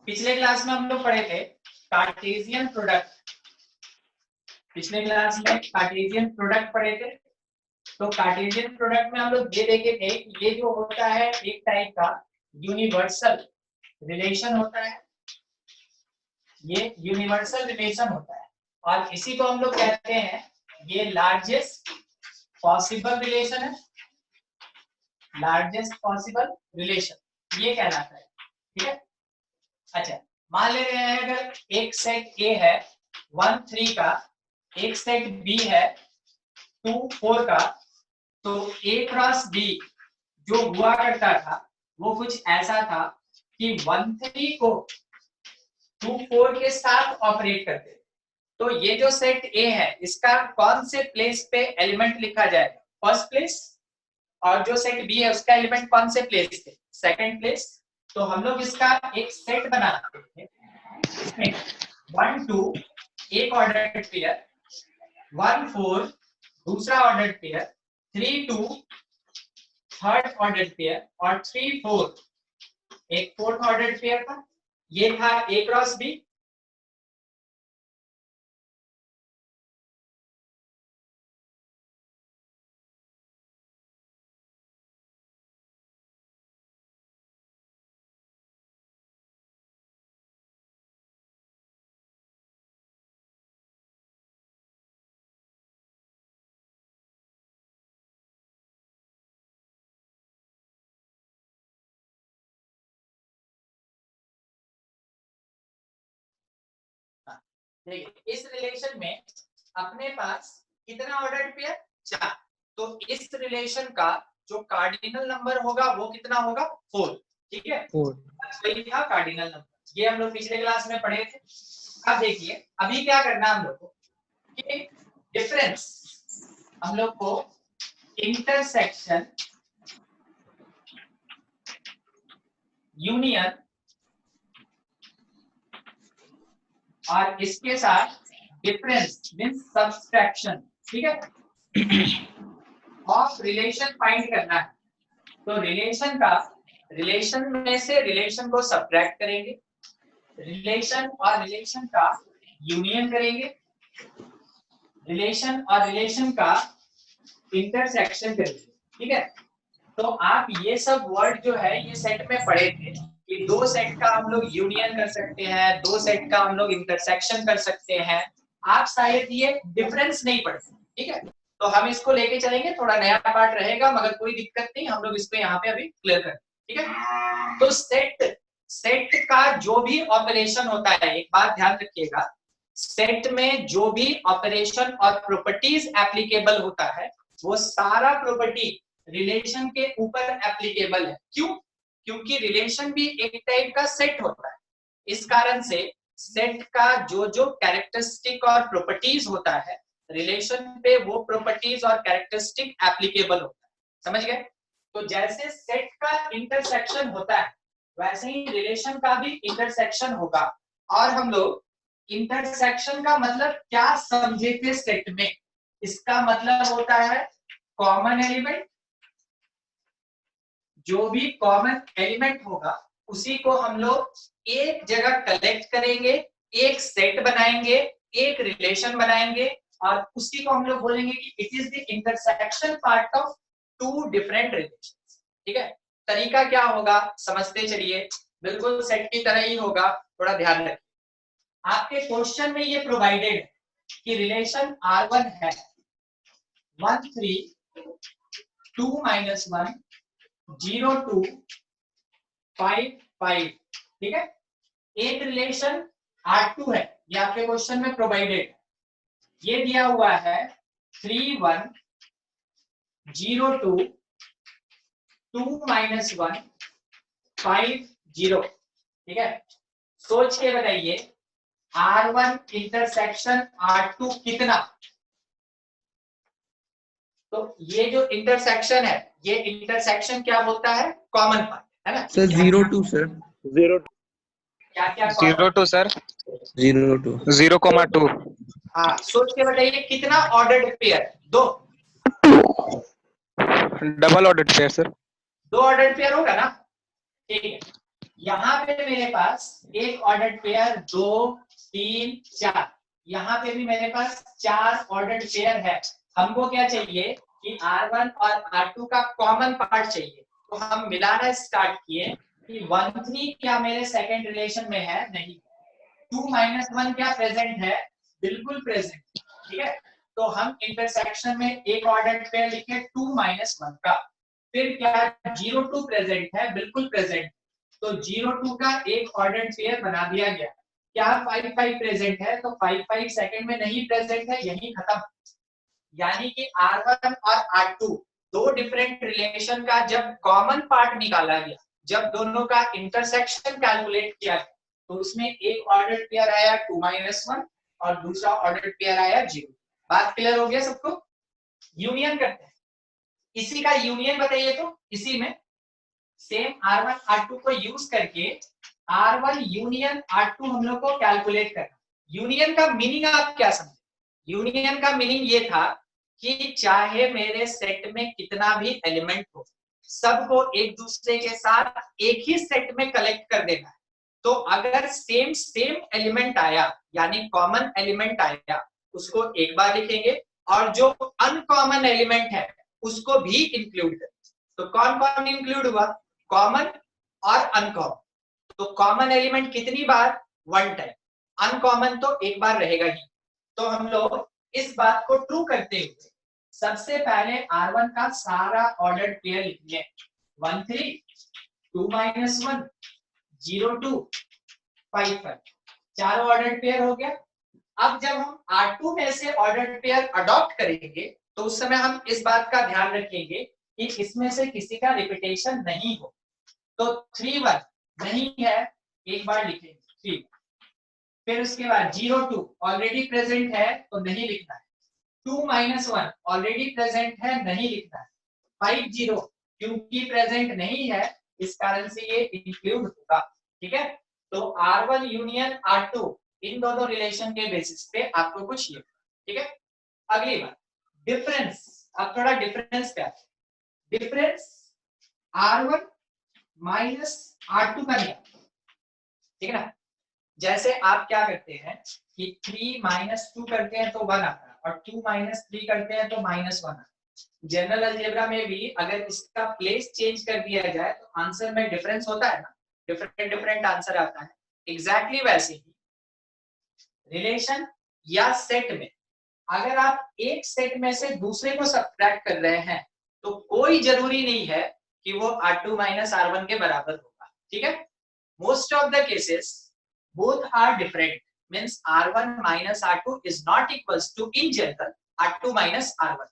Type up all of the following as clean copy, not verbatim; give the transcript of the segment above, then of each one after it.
पिछले क्लास में हम लोग पढ़े थे कार्टेशियन प्रोडक्ट। पिछले क्लास में कार्टेशियन प्रोडक्ट पढ़े थे। तो कार्टेशियन प्रोडक्ट में हम लोग ये देखे थे कि ये जो होता है एक टाइप का यूनिवर्सल रिलेशन होता है, ये यूनिवर्सल रिलेशन होता है और इसी को हम लोग कहते हैं ये लार्जेस्ट पॉसिबल रिलेशन है, लार्जेस्ट पॉसिबल रिलेशन ये कहलाता है। ठीक है। अच्छा, मान ले रहे हैं अगर एक सेट ए है 1 3 का, एक सेट बी है 2 4 का, तो ए क्रॉस बी जो हुआ करता था वो कुछ ऐसा था कि 1 3 को 2 4 के साथ ऑपरेट करते। तो ये जो सेट ए है इसका कौन से प्लेस पे एलिमेंट लिखा जाएगा? First place. और जो सेट बी है उसका एलिमेंट कौन से प्लेस पे? Second place. तो हम लोग इसका एक सेट बनाते हैं, इसमें 1 2 एक ऑर्डर्ड पेयर, 1 4 दूसरा ordered pair, 3 2 third ordered pair और 3 4 एक फोर्थ ऑर्डर्ड पेयर था। ये था ए क्रॉस बी। देखिए इस रिलेशन में अपने पास कितना ऑर्डर्ड पेयर? 4। तो इस रिलेशन का जो कार्डिनल नंबर होगा वो कितना होगा? 4। ठीक है, 4 वही था कार्डिनल नंबर। ये हम लोग पिछले क्लास में पढ़े थे। अब देखिए अभी क्या करना है हम लोग को कि डिफरेंस, हम लोग को इंटरसेक्शन यूनियन और इसके साथ डिफरेंस मींस सब्सट्रैक्शन, ठीक है, ऑफ रिलेशन फाइंड करना है। तो रिलेशन में से रिलेशन को सब्ट्रैक्ट करेंगे, रिलेशन और रिलेशन का यूनियन करेंगे, रिलेशन और रिलेशन का इंटरसेक्शन करेंगे। ठीक है। तो आप ये सब वर्ड जो है ये सेट में पढ़े थे कि दो सेट का हम लोग यूनियन कर सकते हैं, दो सेट का हम लोग इंटरसेक्शन कर सकते हैं। आप शायद ये डिफरेंस नहीं पढ़ते। ठीक है, तो हम इसको लेके चलेंगे, थोड़ा नया पार्ट रहेगा मगर कोई दिक्कत नहीं, हम लोग इसको यहाँ पे अभी क्लियर करें। ठीक है। तो सेट का जो भी ऑपरेशन होता है, एक बात ध्यान रखिएगा, सेट में जो भी ऑपरेशन और प्रॉपर्टीज एप्लीकेबल होता है वो सारा प्रॉपर्टी रिलेशन के ऊपर एप्लीकेबल है। क्यों? क्योंकि रिलेशन भी एक टाइप का सेट होता है। इस कारण से सेट का जो जो कैरेक्टरिस्टिक और प्रॉपर्टीज होता है रिलेशन पे वो प्रॉपर्टीज और कैरेक्टरिस्टिक एप्लीकेबल होता है। समझ गए? तो जैसे सेट का इंटरसेक्शन होता है वैसे ही रिलेशन का भी इंटरसेक्शन होगा। और हम लोग इंटरसेक्शन का मतलब क्या समझे थे सेट में? इसका मतलब होता है कॉमन एलिमेंट, जो भी कॉमन एलिमेंट होगा उसी को हम लोग एक जगह कलेक्ट करेंगे, एक सेट बनाएंगे, एक रिलेशन बनाएंगे और उसी को हम लोग बोलेंगे कि it is the intersection part of two different relations. ठीक है। तरीका क्या होगा समझते चलिए, बिल्कुल सेट की तरह ही होगा, थोड़ा ध्यान रखिए। आपके क्वेश्चन में ये प्रोवाइडेड है कि रिलेशन R1 है 1 3 2 -1 0 2 5 5। ठीक है। एक रिलेशन R2 है, ये आपके क्वेश्चन में प्रोवाइडेड, ये दिया हुआ है 3 1 0 2 2 -1 5 0। ठीक है। सोच के बताइए R1 इंटरसेक्शन R2 कितना? तो ये जो इंटरसेक्शन है ये इंटरसेक्शन क्या बोलता है? कॉमन पार्ट है ना सर 0 2 सर 0 क्या क्या 0 2 सर 0 2 0,2। हाँ, सोच के बताइए कितना ऑर्डर्ड पेयर? दो डबल ऑर्डर्ड पेयर सर। दो ऑर्डर्ड पेयर होगा ना। ठीक है, यहाँ पे मेरे पास एक ऑर्डर्ड पेयर 2 3 4, यहाँ पे भी मेरे पास 4 ऑर्डर्ड पेयर है। हमको क्या चाहिए कि R1 और R2 का कॉमन पार्ट चाहिए। तो हम मिलाना स्टार्ट किए कि 1 3 क्या मेरे सेकंड रिलेशन में है? नहीं। 2 - 1 क्या प्रेजेंट है? बिल्कुल प्रेजेंट। ठीक है, तो हम इंटरसेक्शन में एक ऑर्डर पेयर लिखे 2 - 1 का। फिर क्या 0 2 प्रेजेंट है? बिल्कुल प्रेजेंट। तो 0 2 का एक ऑर्डर पेयर बना दिया गया। क्या 5 5 प्रेजेंट है? तो 5 5 सेकंड में नहीं प्रेजेंट है, यही खत्म। यानी कि R1 और R2 दो डिफरेंट रिलेशन का जब कॉमन पार्ट निकाला गया, जब दोनों का इंटरसेक्शन कैलकुलेट किया गया, तो उसमें एक ऑर्डर पेयर आया 2 - 1 और दूसरा ऑर्डर पेयर आया 0। बात क्लियर हो गया सबको? यूनियन करते हैं, इसी का यूनियन बताइए। तो इसी में सेम R1 R2 को यूज करके R1 यूनियन R2 हम लोग को कैलकुलेट करना। यूनियन का मीनिंग आप क्या समझे? यूनियन का मीनिंग ये था कि चाहे मेरे सेट में कितना भी एलिमेंट हो, सबको एक दूसरे के साथ एक ही सेट में कलेक्ट कर देना है। तो अगर सेम सेम एलिमेंट आया, यानी कॉमन एलिमेंट आया, उसको एक बार लिखेंगे, और जो अनकॉमन एलिमेंट है उसको भी इंक्लूड करेंगे। तो कौन कौन इंक्लूड हुआ? कॉमन और अनकॉमन। तो कॉमन एलिमेंट कितनी बार? 1 टाइम। अनकॉमन तो एक बार रहेगा ही। तो हम लोग इस बात को ट्रू करते हुए सबसे पहले R1 का सारा ऑर्डर्ड पेयर लिखेंगे। 1 3 2 - 1 0 2 5 5, चारों ऑर्डर्ड पेयर हो गया। अब जब हम R2 में से ऑर्डर्ड पेयर अडॉप्ट करेंगे तो उस समय हम इस बात का ध्यान रखेंगे कि इसमें से किसी का रिपीटेशन नहीं हो। तो 3 1 नहीं है, एक बार लिखेंगे 3। फिर उसके बाद 0 2 ऑलरेडी प्रेजेंट है तो नहीं लिखना है। 2 - 1 ऑलरेडी प्रेजेंट है, नहीं लिखना है। 5 0 क्योंकि प्रेजेंट नहीं है, इस कारण से ये इंक्लूड होगा। ठीक है, तो R1 यूनियन R2 इन दोनों रिलेशन के बेसिस पे आपको कुछ ये। ठीक है, अगली बात डिफरेंस। अब थोड़ा डिफरेंस क्या है? डिफरेंस R1 माइनस R2 का निकाल। ठीक है ना, जैसे आप क्या करते हैं कि 3 - 2 करते हैं तो 1 आता है, और 2 - 3 करते हैं तो -1 आता है। जनरल अलजेब्रा में भी अगर इसका प्लेस चेंज कर दिया जाए तो आंसर में डिफरेंस होता है ना, डिफरेंट डिफरेंट आंसर आता है। एग्जैक्टली वैसे ही रिलेशन या सेट में अगर आप एक सेट में से दूसरे को सब्ट्रैक्ट कर रहे हैं तो कोई जरूरी नहीं है कि वो R2 - R1 के बराबर होगा। ठीक है, most of the cases both are different, means R1 - R2 is not equals to in general R2 - R1।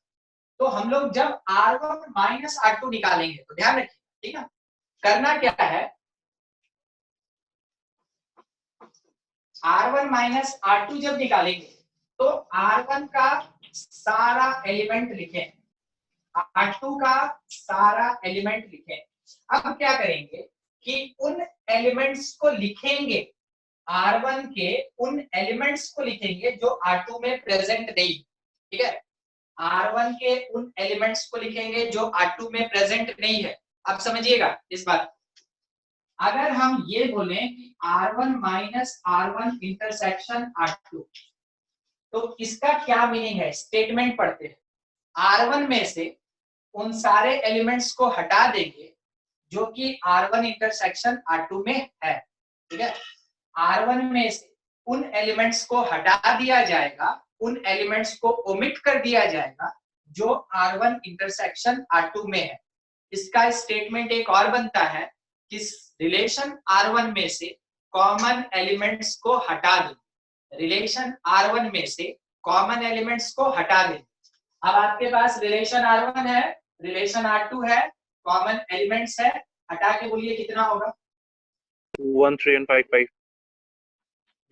तो हम लोग जब R1 - R2 निकालेंगे तो ध्यान रखिए, ठीक है, करना क्या है? R1 - R2 जब निकालेंगे तो R1 का सारा एलिमेंट लिखें, R2 का सारा एलिमेंट लिखें। अब क्या करेंगे कि उन एलिमेंट्स को लिखेंगे, R1 के उन एलिमेंट्स को लिखेंगे जो R2 में प्रेजेंट नहीं। ठीक है, R1 के उन एलिमेंट्स को लिखेंगे जो R2 में प्रेजेंट नहीं है। अब समझिएगा इस बात। अगर हम ये बोलें कि R1 - R1 इंटरसेक्शन R2, तो इसका क्या मीनिंग है? स्टेटमेंट पढ़ते हैं। R1 में से उन सारे एलिमेंट्स को हटा देंगे जो कि R1 इंटरसेक्शन R2 में है। ठीक है, R1 में से उन एलिमेंट्स को हटा दिया जाएगा, उन एलिमेंट्स को ओमिट कर दिया जाएगा जो R1 इंटरसेक्शन R2 में है। इसका स्टेटमेंट एक और बनता है कि रिलेशन R1 में से कॉमन एलिमेंट्स को हटा दें। रिलेशन R1 में से कॉमन एलिमेंट्स को हटा दें। अब आपके पास रिलेशन R1 है, रिलेशन R2 है, कॉमन एलिमेंट्स है, हटा के बोलिए कितना होगा? 1 3 and 5 5।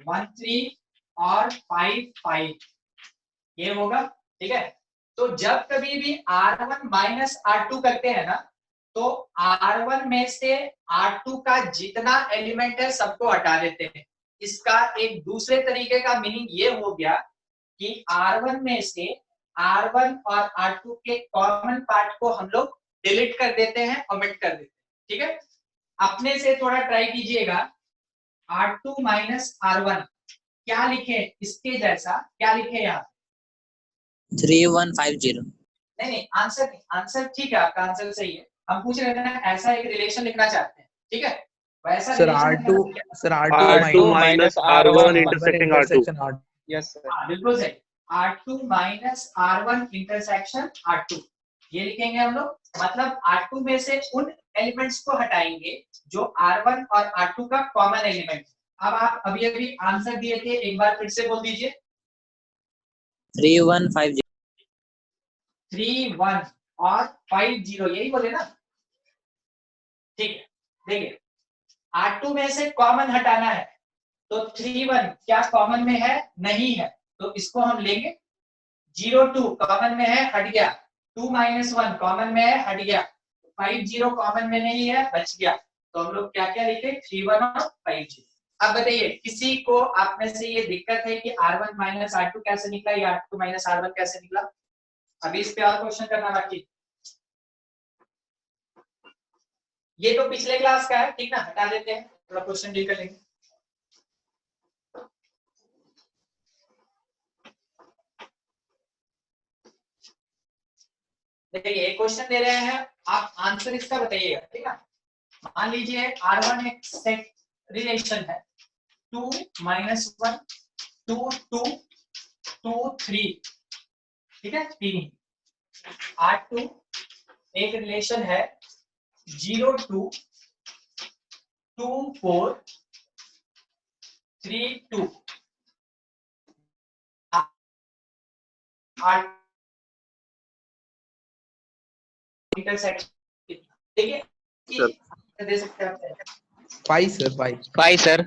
1 3 और 5 5 ये होगा। ठीक है, तो जब कभी भी R1 - R2 करते हैं ना, तो R1 में से R2 का जितना एलिमेंट है सबको हटा देते हैं। इसका एक दूसरे तरीके का मीनिंग ये हो गया कि R1 में से R1 और R2 के कॉमन पार्ट को हम लोग डिलीट कर देते हैं, ओमिट कर देते हैं। ठीक है, अपने से थोड़ा ट्राई कीजिएगा, R2 माइनस R1 क्या लिखे इसके जैसा, क्या लिखे यहाँ? 3150। नहीं, आंसर नहीं, आंसर ठीक है, आपका आंसर सही है। हम पूछ रहे थे ना, ऐसा एक रिलेशन लिखना चाहते हैं, ठीक है, वैसा sir relation sir R2 minus R1 intersecting R2. R2। Yes sir. बिल्कुल सही, R2 minus R1 intersection R2 ये लिखेंगे हम लोग। मतलब R2 में से उन एलिमेंट्स को हटाएंगे जो R1 और R2 का कॉमन एलिमेंट। अब आप अभी अभी आंसर दिए थे, एक बार फिर से बोल दीजिए। 3150। 31 और 50 यही बोले ना, ठीक है। देखिए R2 में से कॉमन हटाना है, तो 31 क्या कॉमन में है? नहीं है, तो इसको हम लेंगे। 02 कॉमन में है, हट गया। 2 माइनस 1 कॉमन में है, हट गया। 50 कॉमन में नहीं है, बच गया। तो हम लोग क्या क्या लिखे? 31 और 50। अब बताइए, किसी को आप में से ये दिक्कत है कि R1 माइनस R2 कैसे निकला या R2 माइनस R1 कैसे निकला? अभी इस पे और क्वेश्चन करना बाकी। ये तो पिछले क्लास का है, ठीक ना, हटा देते हैं, थोड़ा क्वेश्चन डील कर लेंगे। देखिए एक क्वेश्चन दे रहे हैं, आप आंसर इसका बताइएगा, ठीक है। मान लीजिए R1 एक सेट रिलेशन है, 2 माइनस 1 2 2 2 3, ठीक है, 3। R2 एक रिलेशन है 0 2 2 4 3 2। इंटरसेक्शन देखिए, दे सकते हैं आप। 5 सर 5। 5 सर।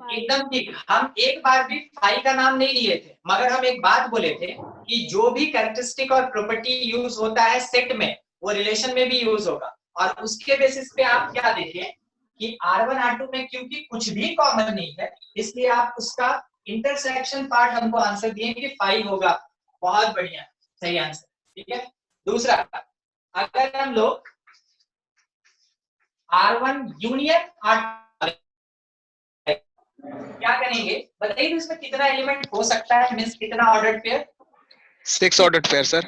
एकदम ठीक। हम एक बार भी फाई का नाम नहीं लिए थे, मगर हम एक बात बोले थे कि जो भी कैरेक्टरिस्टिक और प्रॉपर्टी यूज होता है सेट में, वो रिलेशन में भी यूज होगा। और उसके बेसिस पे आप क्या देखें कि R1 R2 में क्योंकि कुछ भी कॉमन नहीं है, इसलिए आप उसका इंटरसेक्शन पार्ट हमको आंसर दिए कि 5 होगा। बहुत बढ़िया, सही आंसर, ठीक है। दूसरा, अगर हम लोग R1 यूनियन R2 क्या करेंगे बताइए, तो इसमें कितना एलिमेंट हो सकता है, मींस कितना ordered pair? 6 ordered pair sir.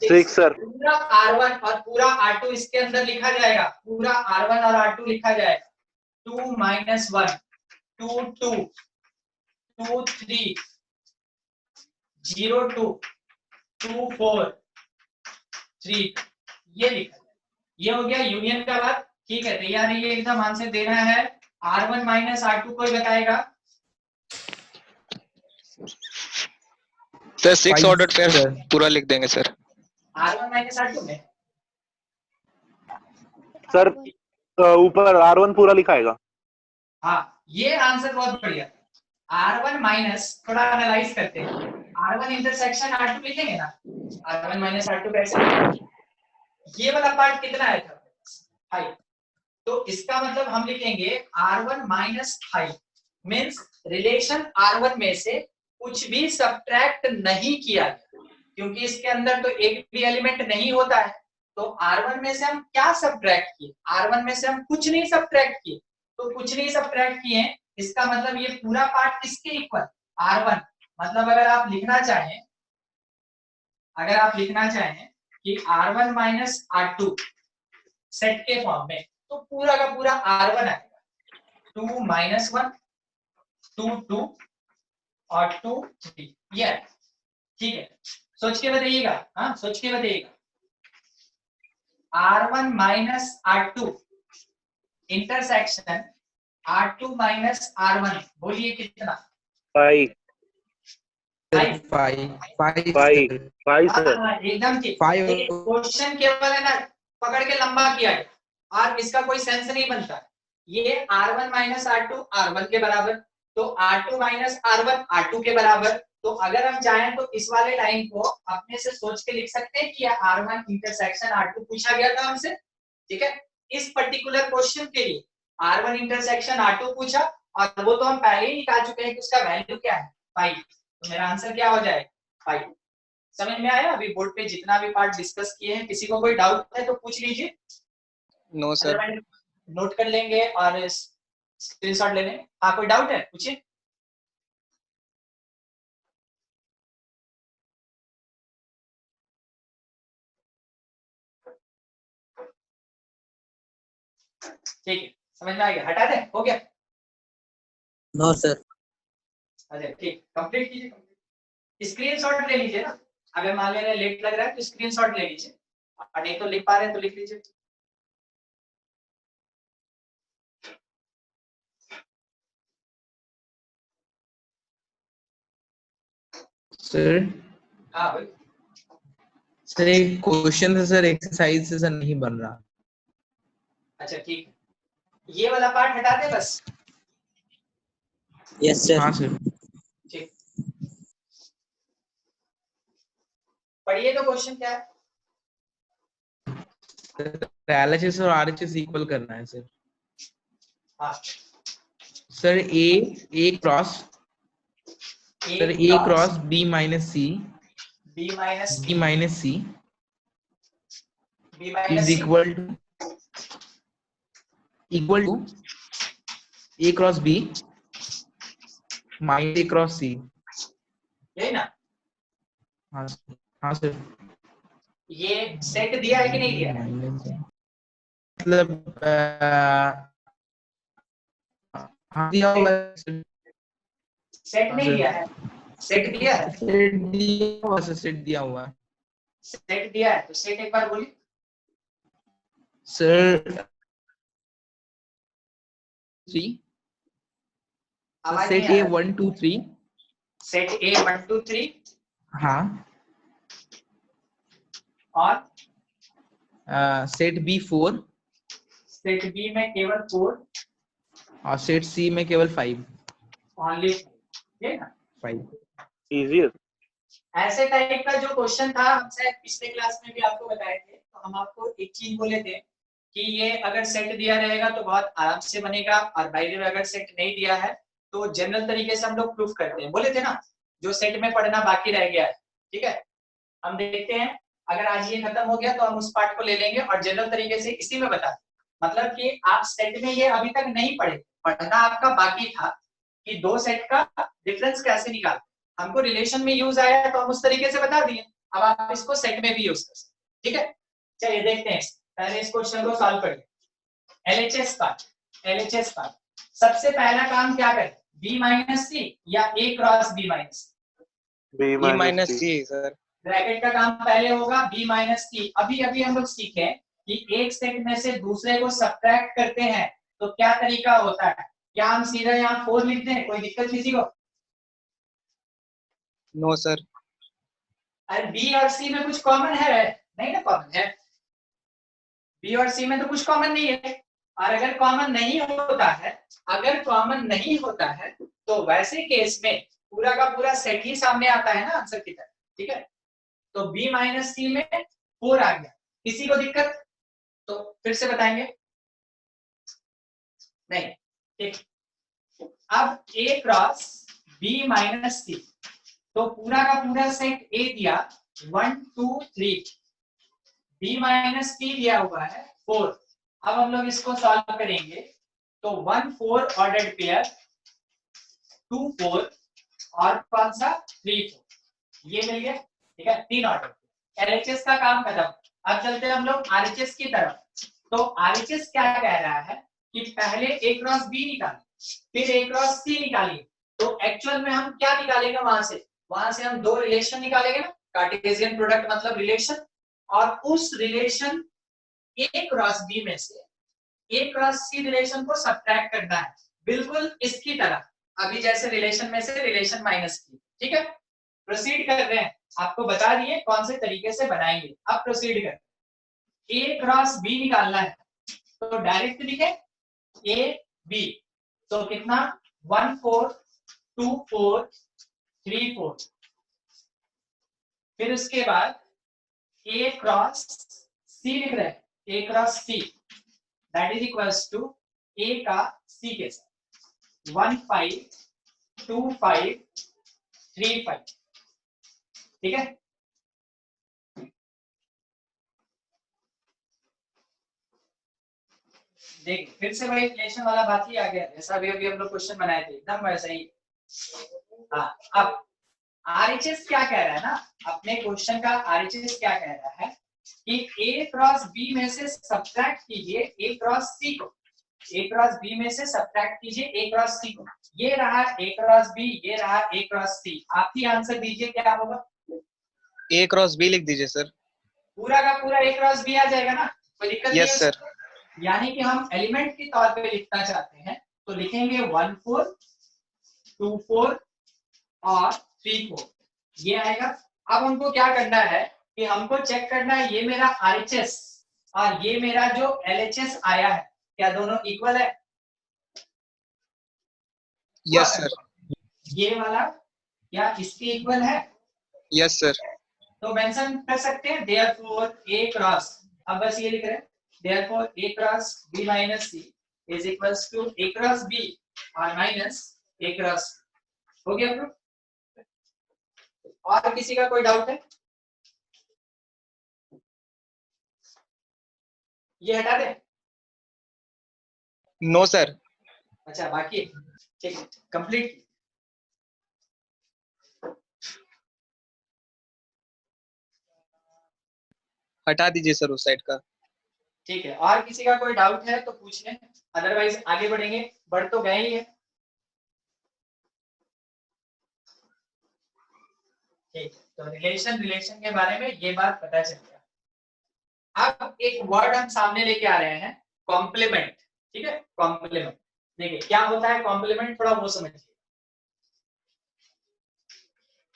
6 sir. पूरा R1 और पूरा R2 इसके अंदर लिखा जाएगा, पूरा R1 और R2 लिखा जाएगा। 2 माइनस 1 2 2 2 3 0 2 2 4 3, ये लिखा। ये हो गया यूनियन का बात, ठीक है। तैयार है, ये एकदम आंसर देना है। R1 माइनस R2 कोई बताएगा? सर 6 ऑर्डर्ड पेयर पूरा लिख देंगे सर। R1 माइनस R2 में सर ऊपर R1 पूरा लिखाएगा। हाँ, ये आंसर बहुत बढ़िया। R1 माइनस, थोड़ा एनालाइज करते हैं। R1 इंटरसेक्शन R2 लिखेंगे ना, R1 माइनस R2 कैसे? ये वाला पार्ट कितना है था? 5। तो इसका मतलब हम लिखेंगे R1 minus 5 means relation R1 में से कुछ भी सब्ट्रैक्ट नहीं किया, क्योंकि इसके अंदर तो एक भी एलिमेंट नहीं होता है। तो R1 में से हम क्या सब्ट्रैक्ट किए? R1 में से हम कुछ नहीं सब्ट्रैक्ट किए। तो कुछ नहीं सब्ट्रैक्ट किए, इसका मतलब ये पूरा पार्ट किसके इक्वल? R1। मतलब अगर आप लिखना चाहें कि R1 माइनस R2 सेट के फॉर्म में, तो पूरा का पूरा R1 आएगा। 2 माइनस 1 2 2 और 2 3, ये ठीक है। सोच के बताइएगा, हाँ सोच के बताइएगा। R1 minus R2 intersection R2 minus R1, बोलिए कितना? 5 5 सर। एकदम ठीक। 5 क्वेश्चन केवल है ना पकड़ के लंबा किया है और इसका कोई सेंस नहीं बनता। ये R1 माइनस R2 R1 के बराबर, तो R2 माइनस R1 R2 के बराबर। तो अगर हम चाहें तो इस वाले लाइन को अपने से सोच के लिख सकते हैं कि R1 इंटरसेक्शन R2 पूछा गया था हमसे, ठीक है। इस पर्टिकुलर क्वेश्चन के लिए R1 इंटरसेक्शन R2 पूछा, और वो तो हम पहले ही निकाल चुके हैं कि उसका वैल्यू क्या है, 5। तो मेरा आंसर क्या हो जाएगा? 5। समझ में आया? अभी बोर्ड पे जितना भी पार्ट डिस्कस किए हैं, किसी को कोई डाउट है तो पूछ लीजिए। No sir. नोट कर लेंगे और स्क्रीनशॉट ले लेंगे। हाँ, कोई डाउट है पूछिए। ठीक है, समझ में आ गया, हटा दे, हो गया। No sir. अच्छा ठीक, कंप्लीट कीजिए। स्क्रीनशॉट ले लीजिए ना, अगर मान लेना लेट लग रहा है तो स्क्रीनशॉट ले लीजिए, और नहीं तो लिख पा रहे हैं तो लिख लीजिए। सर हाँ भाई, सर एक क्वेश्चन है सर, एक्सरसाइज से सर नहीं बन रहा। अच्छा ठीक है, ये वाला पार्ट हटा दे बस। Yes sir. हाँ सर। ठीक, पढ़िए तो क्वेश्चन क्या है। एलएचएस और आरएचएस इक्वल करना है सर। हाँ, sir A cross, sir A cross B minus C, B minus B minus C B minus is C equal to A cross B minus A cross C. यही ना। हाँ हाँ sir. ये set दिया है कि नहीं दिया है? मतलब हाँ दिया हुआ है सर। सेट नहीं दिया है, सेट दिया है। सेट दिया हुआ सर, सेट दिया हुआ है सेट दिया है तो सेट एक बार बोलिए। सर। थ्री आवाज सेट नहीं आ ए रहा। 1 2 3। सेट ए 1 2 3 हाँ। और सेट बी 4 सेट बी में केवल 4, और सेट सी में केवल 5। ओनली, ये ना। 5। इजी है। ऐसे टाइप का जो क्वेश्चन था हम शायद पिछले क्लास में भी आपको बताए थे, तो हम आपको एक चीज बोले थे कि ये अगर सेट दिया रहेगा तो बहुत आराम से बनेगा, और बाय द वे अगर सेट नहीं दिया है तो जनरल तरीके से हम लोग प्रूफ करते हैं, बोले थे ना, जो सेट में पढ़ना बाकी रह गया है। ठीक है, हम देखते हैं, अगर आज ये खत्म हो गया तो हम उस पार्ट को ले लेंगे और जनरल तरीके से इसी में बता, मतलब कि आप सेट में ये अभी तक नहीं पढ़े, पढ़ना आपका बाकी था कि दो सेट का डिफरेंस कैसे निकालते, हमको रिलेशन में यूज आया तो हम उस तरीके से बता दिए, अब आप इसको सेट में भी यूज कर सकते। ठीक है, चलिए देखते हैं, पहले इस क्वेश्चन को सॉल्व करिए। एलएचएस पार्ट, सबसे पहला काम क्या करें, बी माइनस सी या ए cross B minus C? B E minus minus सी। C sir. ब्रैकेट का काम पहले होगा, बी माइनस सी। अभी अभी हम लोग सीखे कि एक सेट में से दूसरे को सब्ट्रैक्ट करते हैं तो क्या तरीका होता है, क्या हम सीधा यहाँ 4 लिख दें, कोई दिक्कत किसी को? No sir. अरे बी और सी में कुछ कॉमन है? नहीं ना, कॉमन है, बी और सी में तो कुछ कॉमन नहीं है। और अगर कॉमन नहीं होता है, अगर कॉमन नहीं होता है तो वैसे केस में पूरा का पूरा सेट ही सामने आता है ना आंसर की तरफ। ठीक है, तो बी माइनस सी में 4 आ गया, किसी को दिक्कत? तो फिर से बताएंगे, नहीं, ठीक। अब ए क्रॉस बी माइनस सी, तो पूरा का पूरा सेट ए दिया 1 2 3, बी माइनस सी दिया हुआ है 4। अब हम लोग इसको सॉल्व करेंगे तो 1 4 ऑर्डर्ड पेयर, 2 4 और कौन सा 3 4, ये मिल गया। ठीक है, 3 ऑर्डर। एलएचएस का काम खत्म। अब चलते हैं हम लोग आरएचएस की तरफ। तो आरएचएस क्या कह रहा है कि पहले ए क्रॉस बी निकालिए, फिर ए क्रॉस सी निकालिए। तो एक्चुअल में हम क्या निकालेंगे वहां से हम दो रिलेशन निकालेंगे ना, कार्टेशियन प्रोडक्ट मतलब रिलेशन, और उस रिलेशन ए क्रॉस बी में से ए क्रॉस सी रिलेशन को सब्ट्रैक्ट करना है, बिल्कुल इसकी तरह, अभी जैसे रिलेशन में से रिलेशन माइनस की। ठीक है, प्रोसीड कर रहे हैं, आपको बता दिए कौन से तरीके से बनाएंगे। अब प्रोसीड कर, ए क्रॉस बी निकालना है तो डायरेक्ट लिखे ए बी, तो कितना 1 4 2 4 3 4, फिर उसके बाद ए क्रॉस सी लिख रहे हैं, A cross C that is equals to A का सी के साथ 1 5 2 5 3 5। ठीक है, देखिए फिर से वही रिलेशन वाला बात ही आ गया, जैसा भी अभी हम लोग क्वेश्चन बनाए थे एकदम वैसा ही। हाँ, अब RHS क्या कह रहा है ना, अपने क्वेश्चन का RHS क्या कह रहा है कि A क्रॉस B में से सब्ट्रैक्ट कीजिए A क्रॉस C को, A क्रॉस B में से सब्ट्रैक्ट कीजिए A क्रॉस C को। ये रहा A क्रॉस B, ये रहा A क्रॉस C। आप ही आंसर दीजिए क्या होगा। A क्रॉस B लिख दीजिए सर। पूरा का पूरा A क्रॉस B आ जाएगा ना, कोई दिक्कत नहीं है यस सर। यानी कि हम एलिमेंट के तौर पे लिखना चाहते हैं तो लिखेंगे 1 4 2 4 और 3 4, ये आएगा। अब हमको क्या करना है कि हमको चेक करना है ये मेरा RHS और ये मेरा जो LHS आया है क्या दोनों इक्वल है। Yes sir. ये वाला क्या इसके इक्वल है। Yes sir. तो मेंशन कर सकते हैं therefore A क्रॉस, अब बस ये लिख रहे हैं therefore A cross B minus C is equals to A cross B और माइनस A क्रॉस। हो गया ब्रो। और किसी का कोई डाउट है, ये हटा दे। No sir. अच्छा बाकी ठीक है, कंप्लीट। हटा दीजिए सर उस साइड का। ठीक है, और किसी का कोई डाउट है तो पूछ लें, अदरवाइज आगे बढ़ेंगे, बढ़ तो गए ही है। ठीक है, तो रिलेशन के बारे में ये बात पता चल गया। अब एक वर्ड हम सामने लेके आ रहे हैं, कॉम्प्लीमेंट। ठीक है, कॉम्प्लीमेंट। देखिए क्या होता है कॉम्प्लीमेंट, थोड़ा वो समझिए।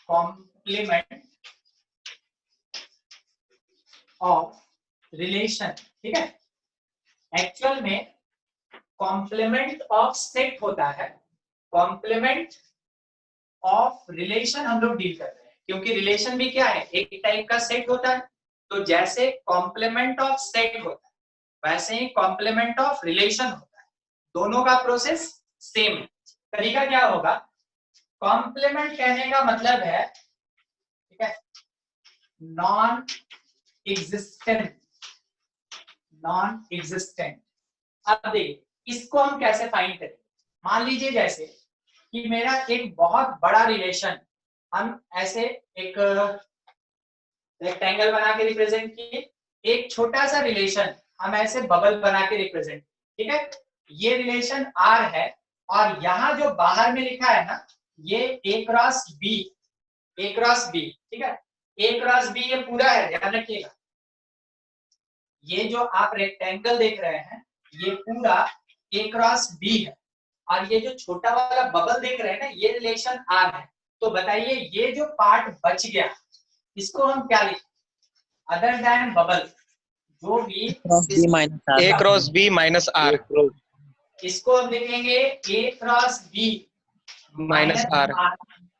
कॉम्प्लीमेंट ऑफ रिलेशन, ठीक है। एक्चुअल में कॉम्प्लीमेंट ऑफ सेट होता है, कॉम्प्लीमेंट ऑफ रिलेशन हम लोग डील कर रहे हैं, क्योंकि रिलेशन भी क्या है एक टाइप का सेट होता है। तो जैसे कॉम्प्लीमेंट ऑफ सेट होता है वैसे ही कॉम्प्लीमेंट ऑफ रिलेशन होता है, दोनों का प्रोसेस सेम है। तरीका क्या होगा, कॉम्प्लीमेंट कहने का मतलब है, ठीक है, नॉन एग्जिस्टेंट, नॉन एग्जिस्टेंट। अब देखिए इसको हम कैसे फाइंड करें। मान लीजिए जैसे कि मेरा एक बहुत बड़ा रिलेशन, हम ऐसे एक रेक्टेंगल बना के रिप्रेजेंट किए, एक छोटा सा रिलेशन हम ऐसे बबल बना के रिप्रेजेंट, ठीक है। ये रिलेशन R है और यहाँ जो बाहर में लिखा है ना ये A cross B, A cross B, ठीक है। A क्रॉस B ये पूरा है, ध्यान रखिएगा। ये जो आप रेक्टेंगल देख रहे हैं ये पूरा A क्रॉस B है और ये जो छोटा वाला बबल देख रहे हैं ना ये रिलेशन R है। तो बताइए ये जो पार्ट बच गया इसको हम क्या लिखें, अदर देन बबल, जो भी A cross B minus R, इसको हम लिखेंगे A cross B minus R।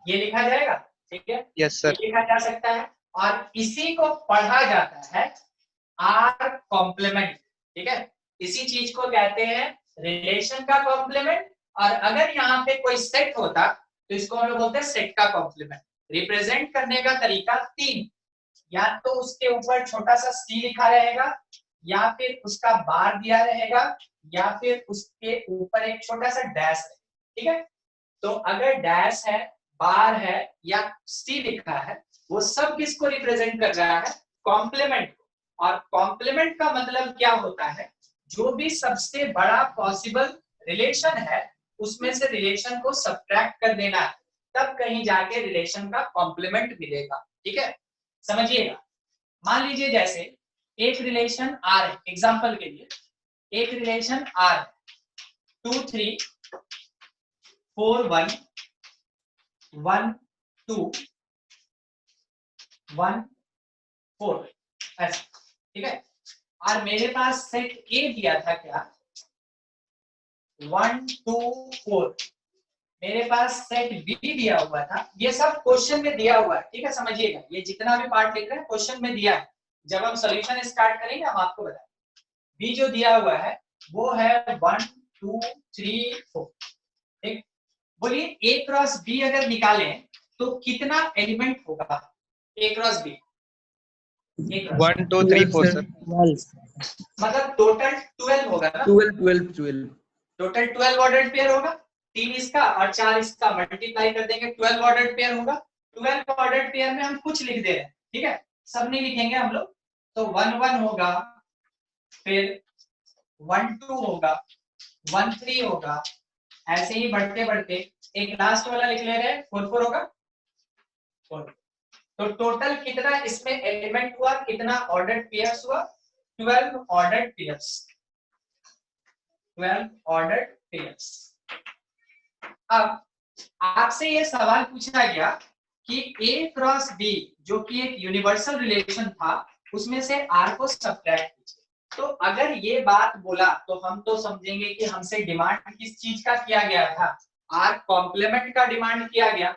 ये लिखा जाएगा, ठीक है। Yes sir. लिखा जा सकता है और इसी को पढ़ा जाता है R कॉम्प्लीमेंट, ठीक है। इसी चीज को कहते हैं रिलेशन का कॉम्प्लीमेंट। और अगर यहाँ पे कोई सेट होता तो इसको हम लोग बोलते हैं सेट का कॉम्प्लीमेंट। रिप्रेजेंट करने का तरीका 3, या तो उसके ऊपर छोटा सा C लिखा रहेगा, या फिर उसका बार दिया रहेगा, या फिर उसके ऊपर एक छोटा सा डैश है, ठीक है। तो अगर डैश है, बार है या C लिखा है, वो सब किसको रिप्रेजेंट कर रहा है, कॉम्प्लीमेंट। और कॉम्प्लीमेंट का मतलब क्या होता है, जो भी सबसे बड़ा पॉसिबल रिलेशन है उसमें से रिलेशन को सब्ट्रैक्ट कर देना है, तब कहीं जाके रिलेशन का कॉम्प्लीमेंट मिलेगा, ठीक है। समझिएगा, मान लीजिए जैसे एक रिलेशन R है, एग्जांपल के लिए एक रिलेशन R 2 3 4 1 1 2 1 4 ऐसा, ठीक है। और मेरे पास सेट A दिया था क्या 1 2 4, मेरे पास सेट B दिया हुआ था। ये सब क्वेश्चन में दिया हुआ है, ठीक है। समझिएगा, ये जितना भी पार्ट लिख रहे हैं क्वेश्चन में दिया है, जब हम सॉल्यूशन स्टार्ट करेंगे हम आपको बताएंगे। B जो दिया हुआ है वो है 1 2 3 4, ठीक। बोलिए A क्रॉस B अगर निकालें तो कितना एलिमेंट होगा A क्रॉस B? 1 2 3 4 सर। मतलब टोटल 12 होगा ना, 12 टोटल 12 ऑर्डर्ड पेयर होगा, 3 इसका और 4 इसका, मल्टीप्लाई कर देंगे 12 ऑर्डर्ड पेयर होगा। 12 ऑर्डर्ड पेयर में हम कुछ लिख दे रहे हैं, ठीक है, सब नहीं लिखेंगे हम लोग। तो 1 1 होगा, फिर 1 2 होगा, 1 3 होगा, ऐसे ही बढ़ते बढ़ते एक लास्ट वाला लिख ले रहे हैं, 4 4 होगा 4। तो टोटल कितना इसमें एलिमेंट हुआ, कितना ऑर्डर्ड पेयर्स हुआ, 12 ऑर्डर्ड पेयर्स, 12 ऑर्डर्ड पेयर्स। अब आपसे ये सवाल पूछा गया कि A क्रॉस B जो कि एक यूनिवर्सल रिलेशन था, उसमें से R को सब्ट्रैक्ट कीजिए। तो अगर ये बात बोला तो हम तो समझेंगे कि हमसे डिमांड किस चीज का किया गया था, R कॉम्प्लीमेंट का डिमांड किया गया,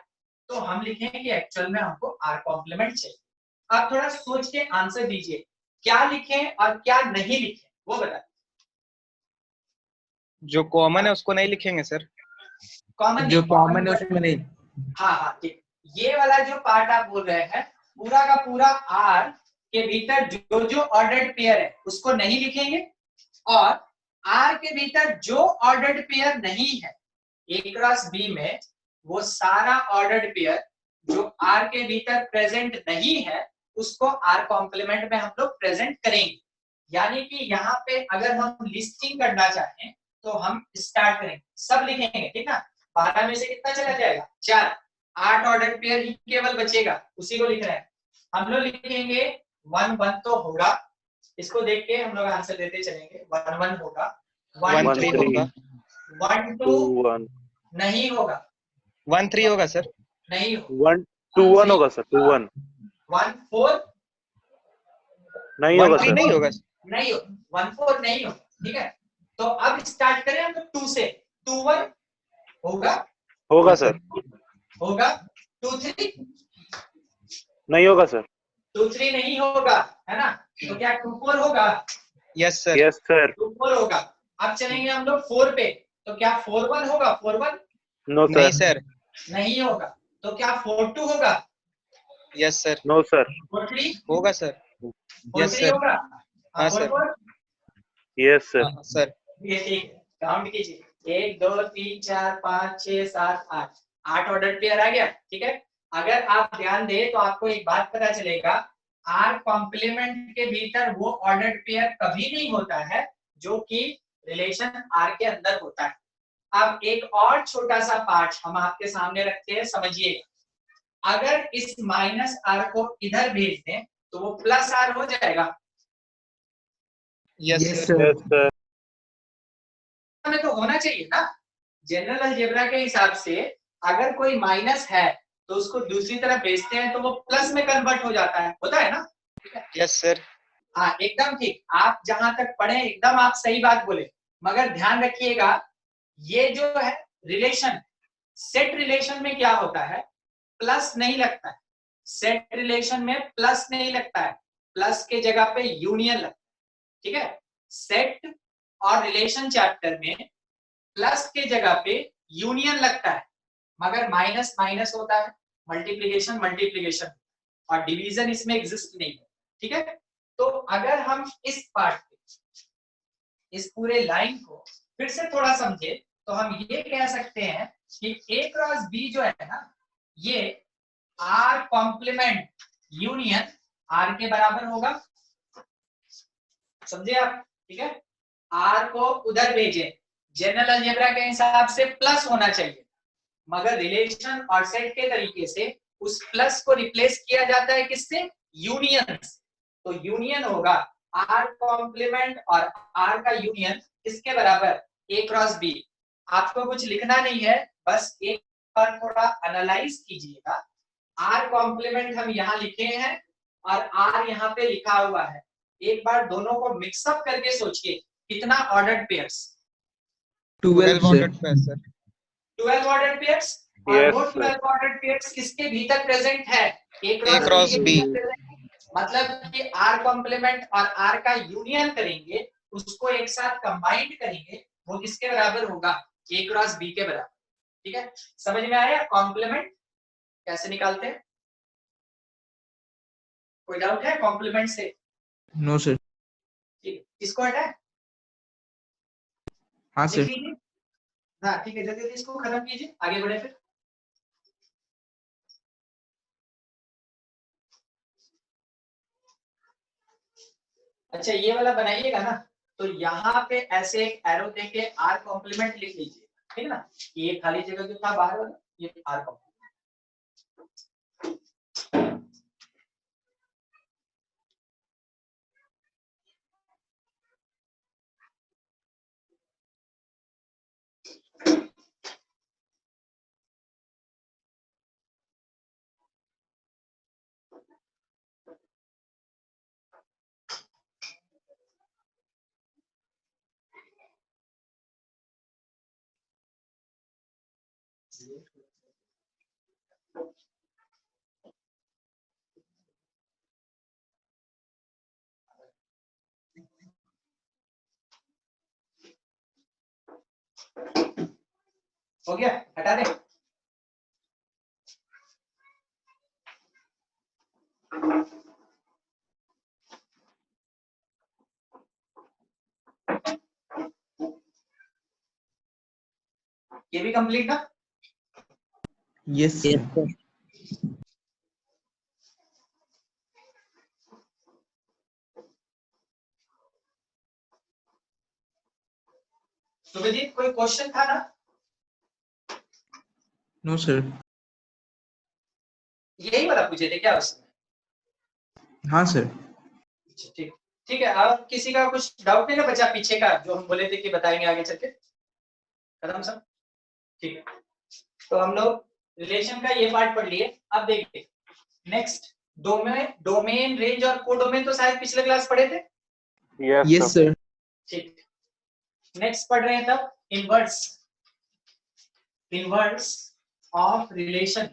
तो हम लिखेंगे कि एक्चुअल में हमको R कॉम्प्लीमेंट चाहिए। आप थोड़ा सोच के आंसर दीजिए, क्या लिखें और क्या नहीं लिखें वो बताइए। जो कॉमन है उसको नहीं लिखेंगे सर। कॉमन जो कॉमन है उसमें नहीं। हाँ ठीक, ये वाला जो पार्ट आप बोल रहे हैं पूरा का पूरा R के भीतर जो जो ऑर्डर्ड पेयर है उसको नहीं लिखेंगे, और R के भीतर जो ऑर्डर्ड पेयर नहीं है A क्रॉस B में, वो सारा ऑर्डर्ड पेयर जो R के भीतर प्रेजेंट नहीं है उसको R कॉम्प्लीमेंट में हम लोग प्रेजेंट करेंगे। यानी कि यहाँ पे अगर हम लिस्टिंग करना चाहें तो हम स्टार्ट करेंगे, सब लिखेंगे, ठीक ना। 12 में से कितना चला जाएगा, 4, 8 ऑर्डर पेयर ही केवल बचेगा, उसी को लिख रहे हैं हम लोग। लिखेंगे 1 1 तो होगा, इसको देख के हम लोग आंसर देते चलेंगे। 1 1 होगा, 1 1 3 होगा, 1 2 2 1 नहीं होगा, 1 3 होगा सर, नहीं होगा, 1 2 1 होगा सर, 2 1 1 4 नहीं 1 होगा 3 सर, नहीं होगा। नहीं हो, 1 4 नहीं हो, ठीक है। तो अब स्टार्ट करें हम लोग 2 से, 2 1 होगा, होगा सर, होगा 2 3 नहीं होगा सर, 2 3 नहीं होगा, है ना। तो क्या 2 4 होगा, यस सर, यस सर, 2 4 होगा। अब चलेंगे हम लोग 4 पे, तो क्या 4 1 होगा, 4 1 नो नहीं सर, सर, नहीं होगा। तो क्या 4 2 होगा, यस सर, नो सर, 4 3 होगा सर, 4 यस 3 सर, होगा, हाँ 4 सर, 4 यस सर, हाँ सर, ये ठीक, काउंट कीजिए, 1 2 3 4 5 6 7 8, 8 ऑर्डर पेयर आ गया, ठीक है। अगर आप ध्यान दें तो आपको एक बात पता चलेगा, आर कॉम्प्लीमेंट के भीतर वो ऑर्डर पेयर कभी नहीं होता है जो कि रिलेशन आर के अंदर होता है। अब एक और छोटा सा पार्ट हम आपके सामने रखते हैं, समझिएगा। अगर इस माइनस आर को इधर भेज दें तो वो प्लस आर हो जाएगा, yes yes sir, yes sir, में तो होना चाहिए ना। जनरल अलजेब्रा के हिसाब से अगर कोई माइनस है तो उसको दूसरी तरफ भेजते हैं तो वो प्लस में कन्वर्ट हो जाता है, होता है ना। यस सर, हाँ एकदम ठीक, आप जहां तक पढ़े एकदम आप सही बात बोले, मगर ध्यान रखिएगा ये जो है रिलेशन, सेट रिलेशन में क्या होता है, प्लस नहीं लगता है। सेट रिलेशन में प्लस नहीं लगता है, प्लस के जगह पे यूनियन लगता है, ठीक है। सेट और रिलेशन चैप्टर में प्लस के जगह पे यूनियन लगता है, मगर माइनस माइनस होता है, मल्टीप्लिकेशन मल्टीप्लिकेशन, और डिवीजन इसमें एग्जिस्ट नहीं है, ठीक है। तो अगर हम इस पार्ट पे इस पूरे लाइन को फिर से थोड़ा समझे तो हम ये कह सकते हैं कि A क्रॉस B जो है ना, ये R कॉम्प्लीमेंट यूनियन R के बराबर होगा, समझे आप, ठीक है। R को उधर भेजे, जनरल अलजेब्रा के हिसाब से प्लस होना चाहिए, मगर रिलेशन और सेट के तरीके से उस प्लस को रिप्लेस किया जाता है किससे, यूनियन। तो यूनियन होगा R कॉम्प्लीमेंट और R का यूनियन किसके बराबर, A क्रॉस B। आपको कुछ लिखना नहीं है, बस एक बार थोड़ा एनालाइज कीजिएगा। R कॉम्प्लीमेंट हम यहाँ लिखे हैं और R यहाँ पे लिखा हुआ है, एक बार दोनों को मिक्सअप करके सोचिए कितना ordered pairs, 12 ordered pair sir, 12 ordered pairs. और Yes, वो sir. 12 ऑर्डर्ड पेयर्स किसके भीतर प्रेजेंट है, A A क्रॉस B, मतलब कि R कॉम्प्लीमेंट और R का यूनियन करेंगे, उसको एक साथ कंबाइंड करेंगे, वो किसके बराबर होगा, A क्रॉस B के बराबर, ठीक है। समझ में आया कॉम्प्लीमेंट कैसे निकालते हैं, कोई डाउट है कॉम्प्लीमेंट से, नो सर। ठीक है, इसको हटाए, हाँ लिख सर। लीजिए। हाँ ठीक है, जल्दी जल्दी इसको खत्म कीजिए, आगे बढ़े फिर। अच्छा ये वाला बनाइएगा ना, तो यहाँ पे ऐसे एक एरो देके आर कॉम्प्लीमेंट लिख लीजिए, ठीक है ना। ये खाली जगह जो था बाहर वाला, ये आर कॉम्प्लीमेंट। हो गया, हटा दे। ये भी कंप्लीट ना। Yes sir. सुभजीत कोई क्वेश्चन था ना। No sir. यही वाला पूछे थे क्या उसमें। हाँ सर। अच्छा, ठीक ठीक है। अब किसी का कुछ डाउट नहीं ना बचा पीछे का, जो हम बोले थे कि बताएंगे आगे चल के। खत्म सब, ठीक है। तो हम लोग रिलेशन का ये पार्ट पढ़ लिए। अब देखिए नेक्स्ट, डोमेन रेंज और कोडोमेन तो शायद पिछले क्लास पढ़े थे। Yes sir. ठीक, नेक्स्ट पढ़ रहे हैं तब inverse of relation,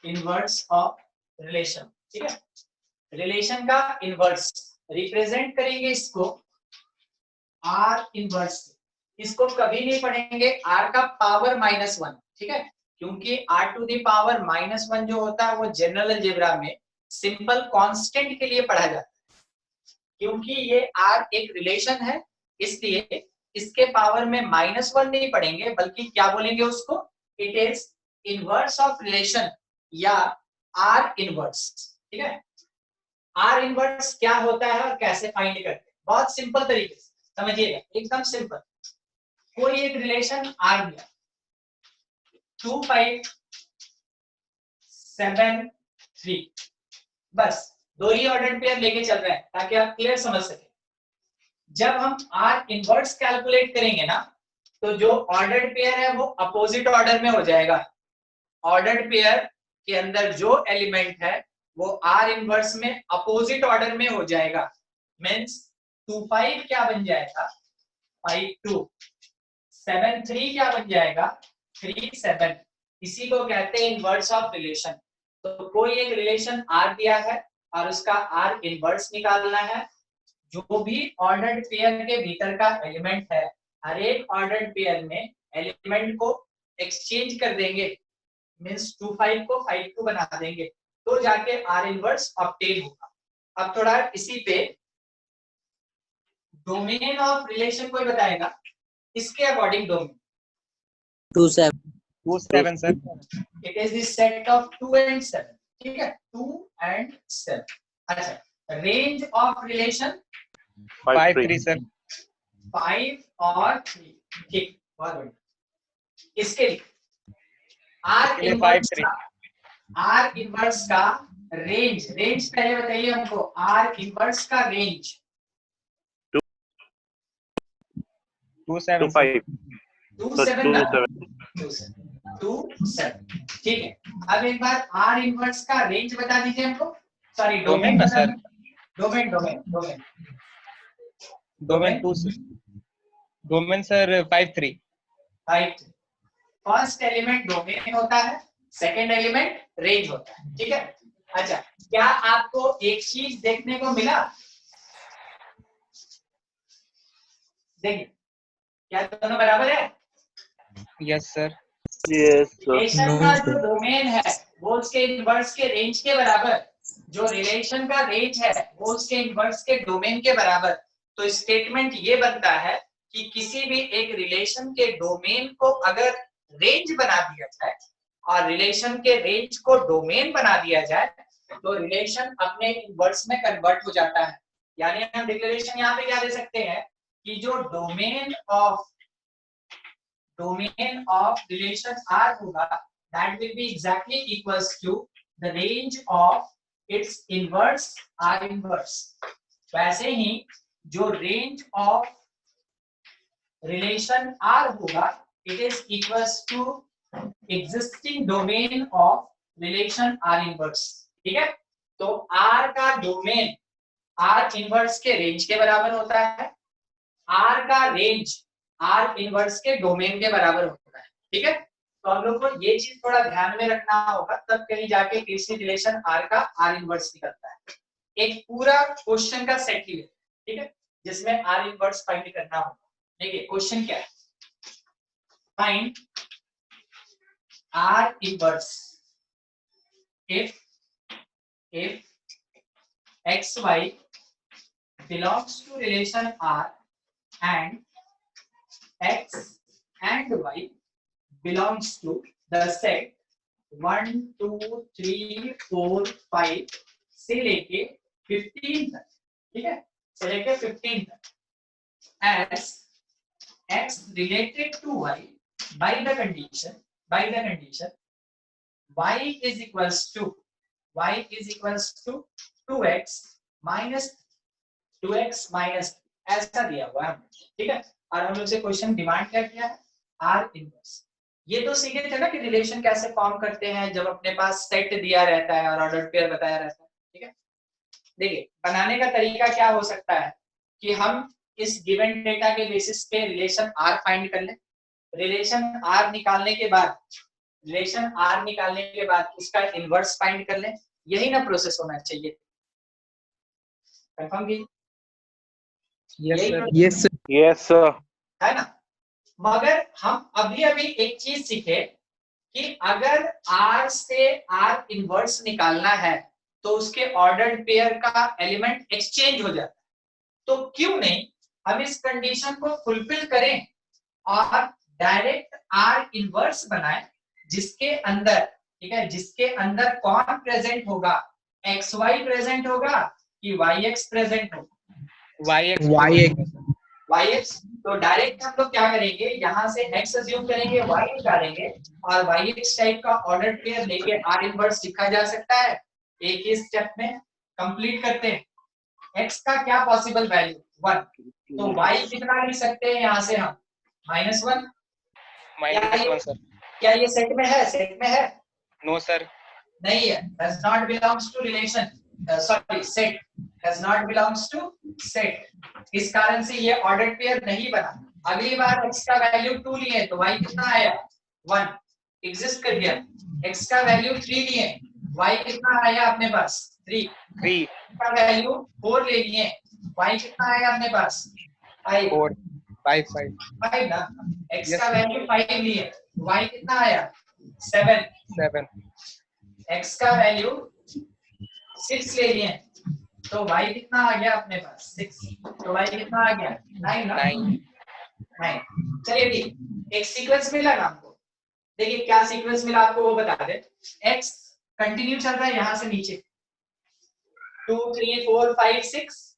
inverse of relation, ठीक है। रिलेशन का इनवर्स रिप्रेजेंट करेंगे इसको आर इनवर्स। इसको कभी नहीं पढ़ेंगे आर का पावर -1, ठीक है, क्योंकि आर टू दी पावर -1 जो होता है वो जनरल अलजेब्रा में सिंपल कांस्टेंट के लिए पढ़ा जाता है। क्योंकि ये आर एक रिलेशन है, इसलिए इसके पावर में -1 नहीं पढ़ेंगे, बल्कि क्या बोलेंगे उसको, it is inverse of relation या आर इनवर्स, ठीक है। आर इनवर्स क्या होता है और कैसे फाइंड करते हैं, बहुत सिंपल तरीके से समझिएगा, एकदम सिंपल। कोई एक रिलेशन आर दिया 2 5 7 3, बस दो ही ऑर्डर्ड पेयर लेके चल रहे हैं ताकि आप क्लियर समझ सके। जब हम आर इनवर्स कैलकुलेट करेंगे ना, तो जो ऑर्डर्ड पेयर है वो अपोजिट ऑर्डर में हो जाएगा। ऑर्डर्ड पेयर के अंदर जो एलिमेंट है वो आर इनवर्स में अपोजिट ऑर्डर में हो जाएगा। मींस 2 5 क्या बन जाएगा 5 2, 7 3 क्या बन जाएगा 3 7। इसी को कहते हैं इनवर्स ऑफ रिलेशन। तो कोई एक रिलेशन आर दिया है और उसका आर इनवर्स निकालना है। जो भी ऑर्डर्ड पेयर के भीतर का एलिमेंट है, हर एक ऑर्डर्ड पेयर में एलिमेंट को एक्सचेंज कर देंगे, मींस 2 5 को 5 2 बना देंगे, तो जाके आर इनवर्स ऑब्टेन होगा। अब थोड़ा इसी पे डोमेन ऑफ रिलेशन कोई बताएगा, इसके according domain 2 7 2 7 sir. It is the set of 2 and 7, ठीक है, 2 and 7। अच्छा, रेंज ऑफ रिलेशन 5 3 सर। 5 और 3, ठीक, बहुत बढ़िया। इसके लिए आर इनवर्स का रेंज पहले बताइए हमको, आर इनवर्स का रेंज 2 7 2 5 2 तो 7 2 ना, 7 2 7, ठीक है। अब एक बार आर इनवर्स का रेंज बता दीजिए हमको, सॉरी डोमेन का बता sir. Domain domain 2 domain sir 5 3। Right. First element domain होता है, सेकंड एलिमेंट रेंज होता है, ठीक है। अच्छा, क्या आपको एक चीज देखने को मिला, देखिए क्या दोनों बराबर है। Yes sir. Yes sir relation No, का sir. जो डोमेन है वो उसके इनवर्स के रेंज के बराबर, जो रिलेशन का रेंज है वो उसके इनवर्स के डोमेन के बराबर, तो स्टेटमेंट ये बनता है कि किसी भी एक रिलेशन के डोमेन को अगर रेंज बना दिया जाए और रिलेशन के रेंज को डोमेन बना दिया जाए तो रिलेशन अपने इनवर्स में कन्वर्ट हो जाता है। यानी हम डिक्लेरेशन यहाँ पे क्या दे सकते हैं कि जो डोमेन ऑफ रिलेशन R होगा that will be exactly equals to the range of its inverse R inverse। वैसे ही जो रेंज ऑफ रिलेशन R होगा it is equals to existing domain of relation R inverse। ठीक है, तो R का domain R inverse के range के बराबर होता है, R का रेंज R इनवर्स के डोमेन के बराबर होता है। ठीक है, तो हम लोग को ये चीज थोड़ा ध्यान में रखना होगा, तब कहीं जाके किसी रिलेशन R का R इनवर्स निकलता है। एक पूरा क्वेश्चन का सेट ही है, ठीक है, जिसमें R इनवर्स फाइंड करना होगा। देखिए क्वेश्चन क्या है, find R inverse if xy belongs to relation R and x and y belongs to the set 1 2 3 4 5 से लेके 15 तक। ठीक है, से लेके 15 तक as x related to y by the condition y is equals to 2x minus ऐसा दिया हुआ है। ठीक है, और हम लोग से क्वेश्चन डिमांड क्या किया है, R इनवर्स। ये तो सीखे थे ना कि रिलेशन कैसे फॉर्म करते हैं जब अपने पास सेट दिया रहता है और ऑर्डर पेयर बताया रहता है। ठीक है, देखिए बनाने का तरीका क्या हो सकता है कि हम इस गिवन डेटा के बेसिस पे रिलेशन R फाइंड कर लें, रिलेशन R निकालने के बाद उसका इनवर्स फाइंड कर लें। यही ना प्रोसेस होना चाहिए, कंफर्म कीजिए। Yes yes sir. है ना, मगर हम अभी एक चीज सीखे कि अगर R से R इनवर्स निकालना है तो उसके ऑर्डर्ड पेयर का एलिमेंट एक्सचेंज हो जाता है। तो क्यों नहीं हम इस कंडीशन को फुलफिल करें और डायरेक्ट R इनवर्स बनाएं, जिसके अंदर, ठीक है, जिसके अंदर कौन प्रेजेंट होगा, xy प्रेजेंट होगा कि yx प्रेजेंट होगा, yx। तो डायरेक्ट हम लोग क्या करेंगे, यहाँ से x अज्यूम करेंगे, y निकालेंगे और yx टाइप का ऑर्डर पेयर लेके R इनवर्स लिखा जा सकता है। एक ही स्टेप में कंप्लीट करते हैं। x का क्या पॉसिबल वैल्यू 1, तो y कितना लिख सकते हैं यहाँ से हम -1। सर। क्या ये सेट में है? सेट में है? नो सर, नहीं है, does not belongs to relation, sorry set does not belongs to set। इस कारण से ये ऑर्डर पेयर नहीं बना। अगली बार x का वैल्यू 2 लिए तो y कितना आया 1, एग्जिस्ट कर गया। x का वैल्यू 3 लिए, y कितना आया अपने पास 3 का वैल्यू 4 ले लिए, y कितना आया अपने पास 5 ना। x का वैल्यू 5 लिए, y कितना आया 7, x का वैल्यू 6 ले लिए तो y कितना आ गया अपने पास 6, तो y कितना आ गया 9 ना 9। चलिए ठीक, एक सीक्वेंस मिला ना आपको। देखिए क्या सीक्वेंस मिला आपको वो बता दे। x कंटिन्यू चल रहा है यहाँ से नीचे 2 3 4 5 6,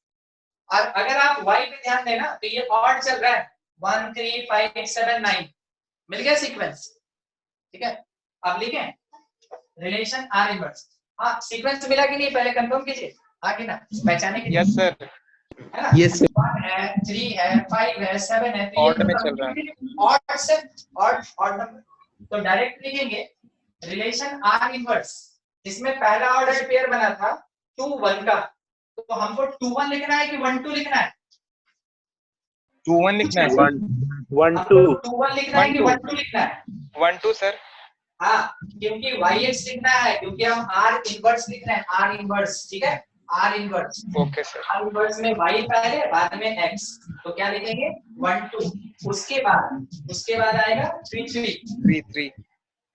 और अगर आप y पे ध्यान देना तो ये ऑड चल रहा है 1 3 5 7 9। मिल गया सीक्वेंस? ठीक है, अब लिखें रिलेशन R इनवर्स। हाँ, सीक्वेंस मिला कि नहीं पहले कंफर्म कीजिए, हाँ कि ना, पहचाने के लिए। यस सर, है ना, यस सर। 1 है 3 है 5 है 7 है, ऑड में चल रहा है, ऑड से ऑड नंबर, तो डायरेक्ट लिखेंगे रिलेशन R इनवर्स। इसमें पहला ऑर्डर पेयर बना था 2 1 का, तो हमको 2 1 लिखना है कि 1 2 लिखना है? 2 1 लिखना है सर, 1 2 2 1 लिखना है कि 1 2 लिखना है? 1 2 सर। हाँ, क्योंकि yx लिखना है, क्योंकि हम R इनवर्स लिख रहे हैं, R इनवर्स। ठीक है, R inverse. Okay sir. R inverse में y पहले बाद में x, तो क्या लिखेंगे 1 2, उसके बाद आएगा 3 3,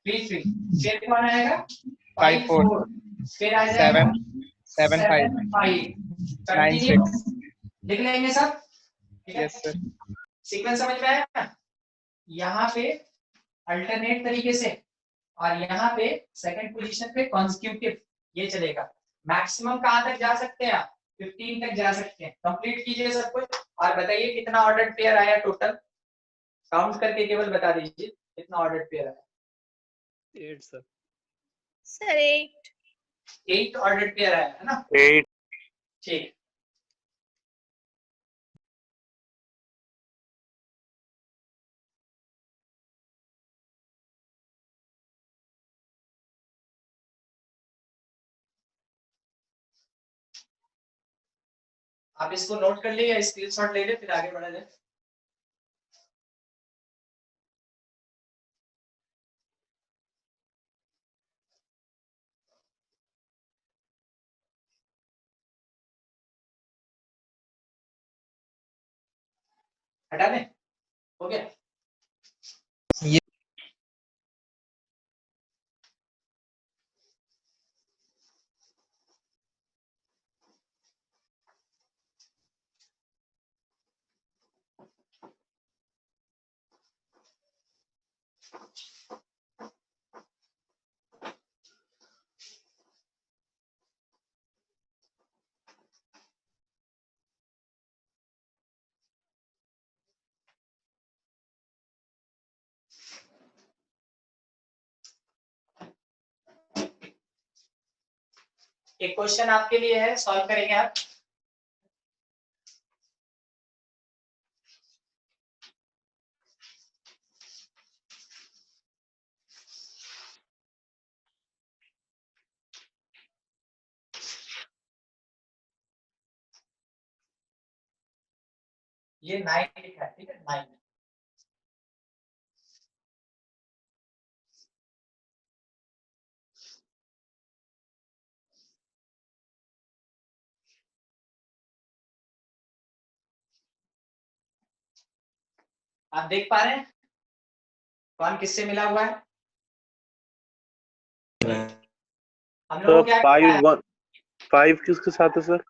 फिर कौन आएगा 5 4, फिर आ जाएगा 7 5 5 9 कंटिन्यू 6 लिख लेंगे सब, ठीक है। यस सर सीक्वेंस समझ में आया ना? यहाँ पे अल्टरनेट तरीके से और यहाँ पे सेकंड पोजीशन पे कॉन्सिक्यूटिव, ये चलेगा। मैक्सिमम कहाँ तक जा सकते हैं आप? 15 तक जा सकते हैं। कंप्लीट कीजिए सब कुछ और बताइए कितना ऑर्डर पेयर आया टोटल, काउंट करके केवल बता दीजिए कितना ऑर्डर पेयर आया। 8 सर। सर 8 8 ऑर्डर पेयर आया है ना? 8 ठीक। आप इसको नोट कर लिए या स्क्रीनशॉट ले ले, फिर आगे बढ़ा जाए। हटा दें, हो गया? ये एक क्वेश्चन आपके लिए है, सॉल्व करेंगे आप। ये 9 लिखा है, ठीक है, 9। आप देख पा रहे हैं कौन किससे मिला हुआ है? हम लोगों सर को क्या किया है? 5 किसके साथ है सर?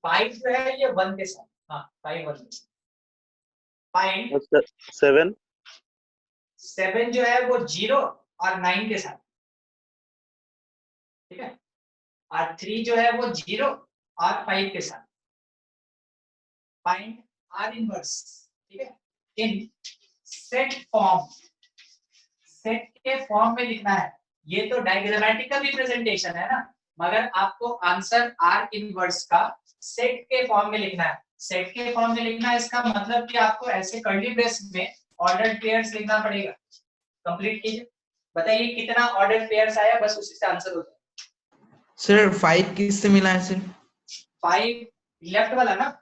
5 जो है ये 1 के साथ, हाँ 5 1 के साथ। फाइंड 7 7 जो है वो 0 और 9 के साथ, ठीक है। और 3 जो है वो 0 और 5 के साथ। फाइंड आर इनवर्स, ठीक है, इन सेट फॉर्म। सेट के फॉर्म में लिखना है। ये तो डायग्रामेटिकल रिप्रेजेंटेशन है ना, मगर आपको आंसर आर इनवर्स का सेट के फॉर्म में लिखना है। सेट के फॉर्म में लिखना है, इसका मतलब कि आपको ऐसे कर्ली ब्रेस में ऑर्डर पेयर्स लिखना पड़ेगा। कंप्लीट कीजिए, बताइए कितना ऑर्डर पेयर्स आया, बस उसी से आंसर हो जाए। सर 5 किससे मिला है सर? 5 लेफ्ट वाला ना,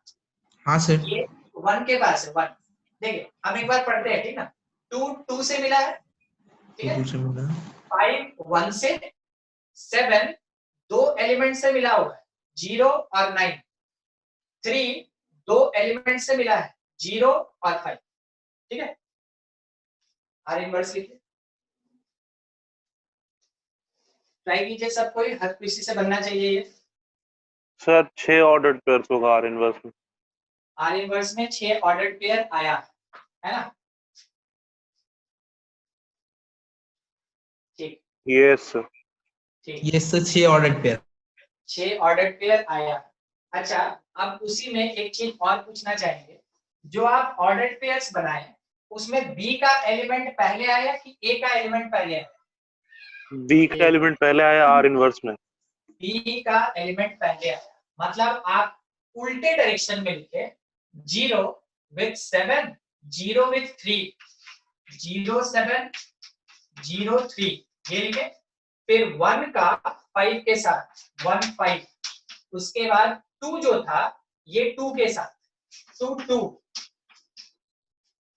हाँ सर। ये 1 के पास है। 1 देखिए, हम एक बार पढ़ते हैं, ठीक ना। 2 2 से मिला है, ठीक है। 2 से मिला 5 1 से, 7 दो एलिमेंट से मिला हुआ है, 0 और 9। 3 दो एलिमेंट से मिला है, 0 और 5, ठीक है। आर इनवर्स लिखिए, ट्राई कीजिए सब कोई, हर किसी से बनना चाहिए ये। सर 6 ऑर्डर पेयर्स होगा आर इनवर्स में। आर इनवर्स में 6 ऑर्डर पेयर आया है ना? ठीक, यस सर। ठीक, ये sir 6 order pair. 6 order pair आया। अच्छा, अब उसी में एक चीज और पूछना चाहेंगे, जो आप ऑर्डर पेयर्स बनाए उसमें बी का एलिमेंट पहले आया कि ए का एलिमेंट पहले आया? बी का एलिमेंट पहले आया आर इनवर्स में। बी का एलिमेंट पहले आया, मतलब आप उल्टे डायरेक्शन में लिखे 0 with 7, 0 with 3, 0 7 0 3, ये लिखे। फिर 1 का 5 के साथ 1 5, उसके बाद 2 जो था ये 2 के साथ 2 2,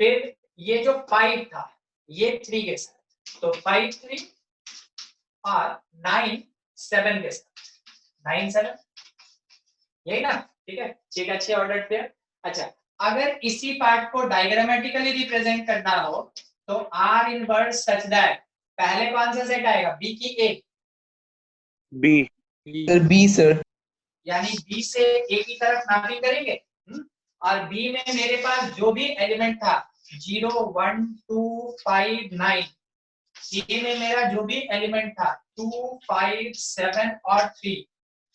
फिर ये जो 5 था ये 3 के साथ, तो 5 3 और 9 7 के साथ 9 7, यही ना, ठीक है। 6 का 6 ऑर्डर पेयर। अच्छा, अगर इसी पार्ट को डायग्रामेटिकली रिप्रेजेंट करना हो तो आर इनवर्स सच दैट पहले कौन सा सेट आएगा, बी की A? B sir B sir. यानी बी से ए की तरफ मैपिंग करेंगे, और बी में मेरे पास जो भी एलिमेंट था 0 1 2 5 9, ए में मेरा जो भी एलिमेंट था 2 5 7 और 3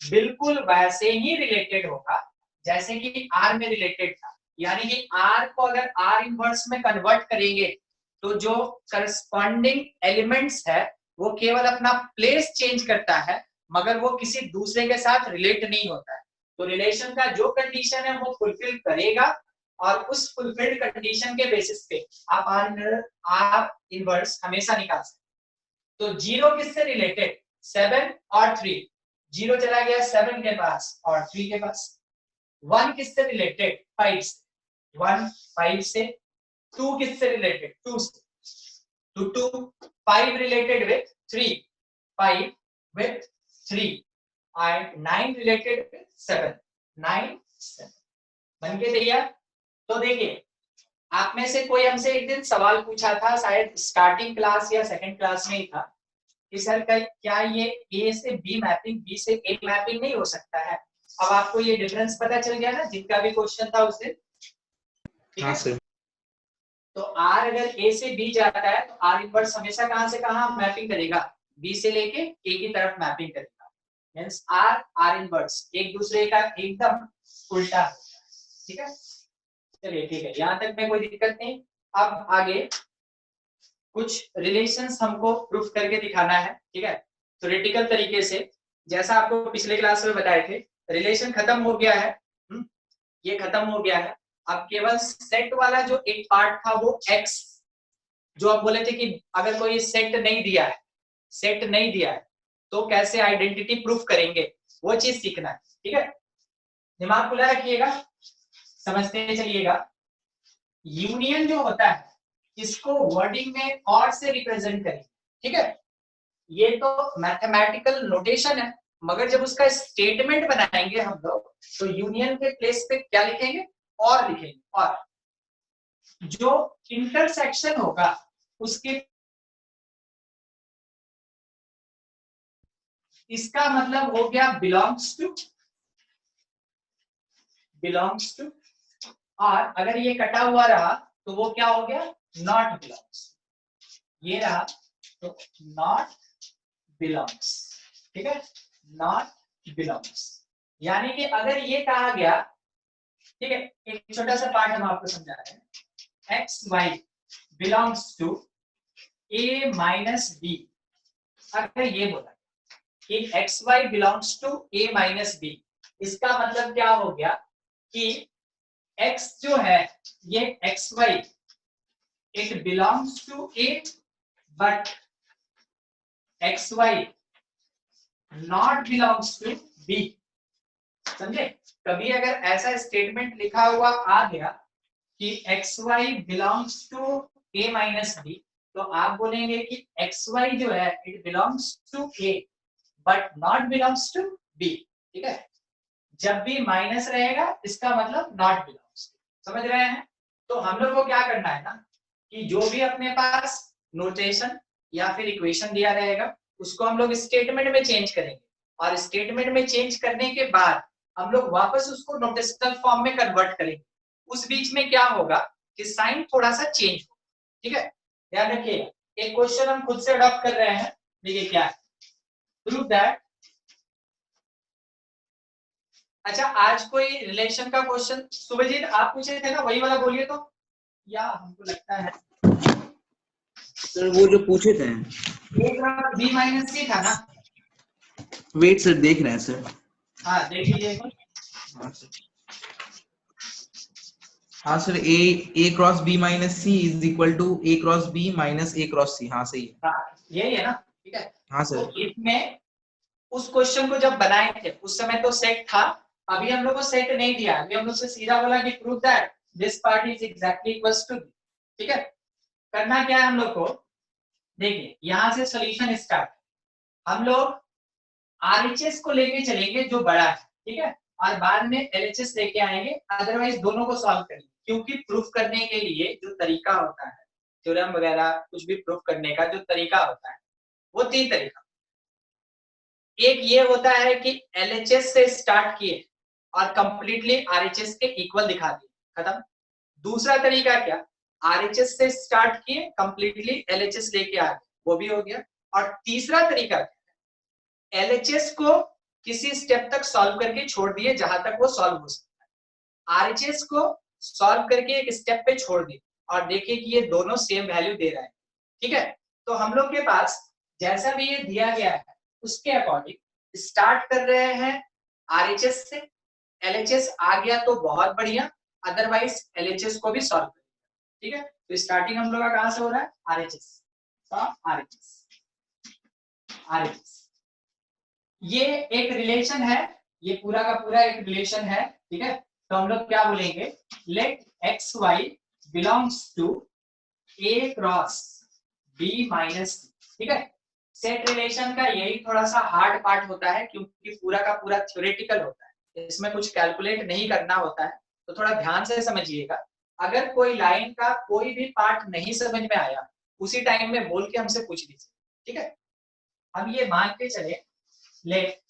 बिल्कुल वैसे ही रिलेटेड होगा जैसे कि आर में रिलेटेड था। यानी कि आर को अगर आर इनवर्स में कन्वर्ट करेंगे तो जो करस्पॉन्डिंग एलिमेंट्स है वो केवल अपना प्लेस चेंज करता है, मगर वो किसी दूसरे के साथ रिलेट नहीं होता है। तो रिलेशन का जो कंडीशन है वो फुलफिल करेगा, और उस फुलफिल्ड कंडीशन के बेसिस पे आप आर इनवर्स हमेशा निकाल सकते। तो 0 किससे रिलेटेड, 7 और 3, 0 चला गया 7 के पास और 3 के पास। 1 किससे रिलेटेड, 5 से, 1 5 से। 2 किससे रिलेटेड, 2 से, तो 2 5 related with 3, 5 with 3, and 9 related with 7, 9 7 बन के तैयार। तो देखिए, आप में से कोई हमसे एक दिन सवाल पूछा था, शायद स्टार्टिंग क्लास या सेकंड क्लास में ही था, कि सर क्या ये ए से बी मैपिंग, बी से ए मैपिंग नहीं हो सकता है। अब आपको ये डिफरेंस पता चल गया ना, जिनका भी क्वेश्चन था उस दिन, ठीक है। हाँ सर। तो आर अगर ए से बी जाता है तो आर इनवर्स हमेशा कहां से कहां मैपिंग करेगा, बी से लेके ए की तरफ मैपिंग करेगा। मींस आर आर इनवर्स एक दूसरे का एकदम उल्टा होता है, ठीक है। चलिए ठीक है, यहां तक में कोई दिक्कत नहीं। अब आगे कुछ रिलेशंस हमको प्रूफ करके दिखाना है, ठीक है, थ्योरेटिकल तरीके से। जैसा आपको पिछले क्लास में बताए थे, रिलेशन खत्म हो गया है, ये खत्म हो गया है। अब केवल सेट वाला जो एक पार्ट था वो x, जो आप बोले थे कि अगर कोई सेट नहीं दिया है, सेट नहीं दिया है तो कैसे आइडेंटिटी प्रूफ करेंगे, वो चीज सीखना है, ठीक है। दिमाग खुला रखिएगा, समझते चलिएगा। यूनियन जो होता है इसको वर्डिंग में और से रिप्रेजेंट करेंगे, ठीक है। ये तो मैथमेटिकल नोटेशन है, मगर जब उसका स्टेटमेंट बनाएंगे हम लोग तो यूनियन के प्लेस पे क्या लिखेंगे, और लिखेंगे। और जो इंटरसेक्शन होगा उसके, इसका मतलब हो गया बिलोंग्स टू, बिलोंग्स टू। और अगर ये कटा हुआ रहा तो वो क्या हो गया, नॉट बिलोंग्स। ये रहा तो नॉट बिलोंग्स, ठीक है, नॉट बिलोंग्स। यानी कि अगर ये कहा गया, ठीक है, एक छोटा सा पार्ट हम आपको समझा रहे हैं, x y belongs to A minus B. अगर ये बोला कि x y belongs to A minus B, इसका मतलब क्या हो गया कि x जो है ये x y it belongs to A, but x y not belongs to B. समझे, कभी अगर ऐसा स्टेटमेंट लिखा हुआ आ गया कि x y belongs to A minus B, तो आप बोलेंगे कि एक्स वाई जो है it belongs to A but not belongs to B, ठीक है। जब भी माइनस रहेगा इसका मतलब नॉट बिलोंग्स, समझ रहे हैं। तो हम लोग को क्या करना है ना, कि जो भी अपने पास नोटेशन या फिर इक्वेशन दिया रहेगा उसको हम लोग स्टेटमेंट में चेंज करेंगे, और स्टेटमेंट में चेंज करने के बाद हम लोग वापस उसको नोटेशनल फॉर्म में कन्वर्ट करेंगे। उस बीच में क्या होगा कि साइन थोड़ा सा चेंज होगा, ठीक है। ध्यान रखिएगा, एक क्वेश्चन हम खुद से अडॉप्ट कर रहे हैं, देखिए क्या है, प्रूव दैट। अच्छा, आज कोई रिलेशन का क्वेश्चन सुभजीत आप पूछे थे ना, वही वाला बोलिए तो, या हमको लगता है सर वो जो पूछे थे, एक बी माइनस सी था ना। वेट सर देख रहे हैं सर। हाँ देख लीजिए। हाँ sir, A cross B minus C is equal to A cross B minus A cross C. हाँ सही है, हाँ यही है ना, ठीक है। हाँ सर। तो इसमें उस क्वेश्चन को जब बनाए थे उस समय तो सेट था, अभी हम लोग को सेट नहीं दिया, अभी हम लोग से सीधा बोला कि prove that this part is exactly equals to, ठीक है। करना क्या है हम लोग को, देखिए यहां से सॉल्यूशन स्टार्ट। हम लोग आरएचएस को लेके चलेंगे जो बड़ा है, ठीक है, और बाद में एलएचएस लेके आएंगे, अदरवाइज दोनों को सॉल्व करेंगे। क्योंकि प्रूफ करने के लिए जो तरीका होता है, थ्योरम वगैरह कुछ भी प्रूफ करने का जो तरीका होता है वो 3 तरीका। एक ये होता है कि LHS से स्टार्ट किए और कंप्लीटली RHS के इक्वल दिखा दिए, खत्म। दूसरा तरीका क्या, RHS से स्टार्ट किए कंप्लीटली LHS लेके आ गए, वो भी हो गया। और तीसरा तरीका क्या, LHS को किसी स्टेप तक सॉल्व करके छोड़ दिए जहां तक वो सॉल्व हो सकता है, RHS को सॉल्व करके एक स्टेप पे छोड़ दिए और देखिए कि ये दोनों सेम वैल्यू दे रहा है, ठीक है। तो हम लोग के पास जैसा भी ये दिया गया है उसके अकॉर्डिंग स्टार्ट कर रहे हैं RHS से, LHS आ गया तो बहुत बढ़िया, अदरवाइज LHS को भी सॉल्व करेंगे, ठीक है। तो स्टार्टिंग हम लोग का कहां से हो रहा है, RHS, RHS। ये एक रिलेशन है, ये पूरा का पूरा एक रिलेशन है, ठीक है। तो हम लोग क्या बोलेंगे, let XY belongs to A cross B minus, ठीक है। सेट रिलेशन का यही थोड़ा सा हार्ड पार्ट होता है क्योंकि पूरा का पूरा थ्योरेटिकल होता है, इसमें कुछ कैलकुलेट नहीं करना होता है, तो थोड़ा ध्यान से समझिएगा। अगर कोई लाइन का कोई भी पार्ट नहीं समझ में आया उसी टाइम में बोल के हमसे पूछ लीजिए, ठीक है। हम ये मान के चले let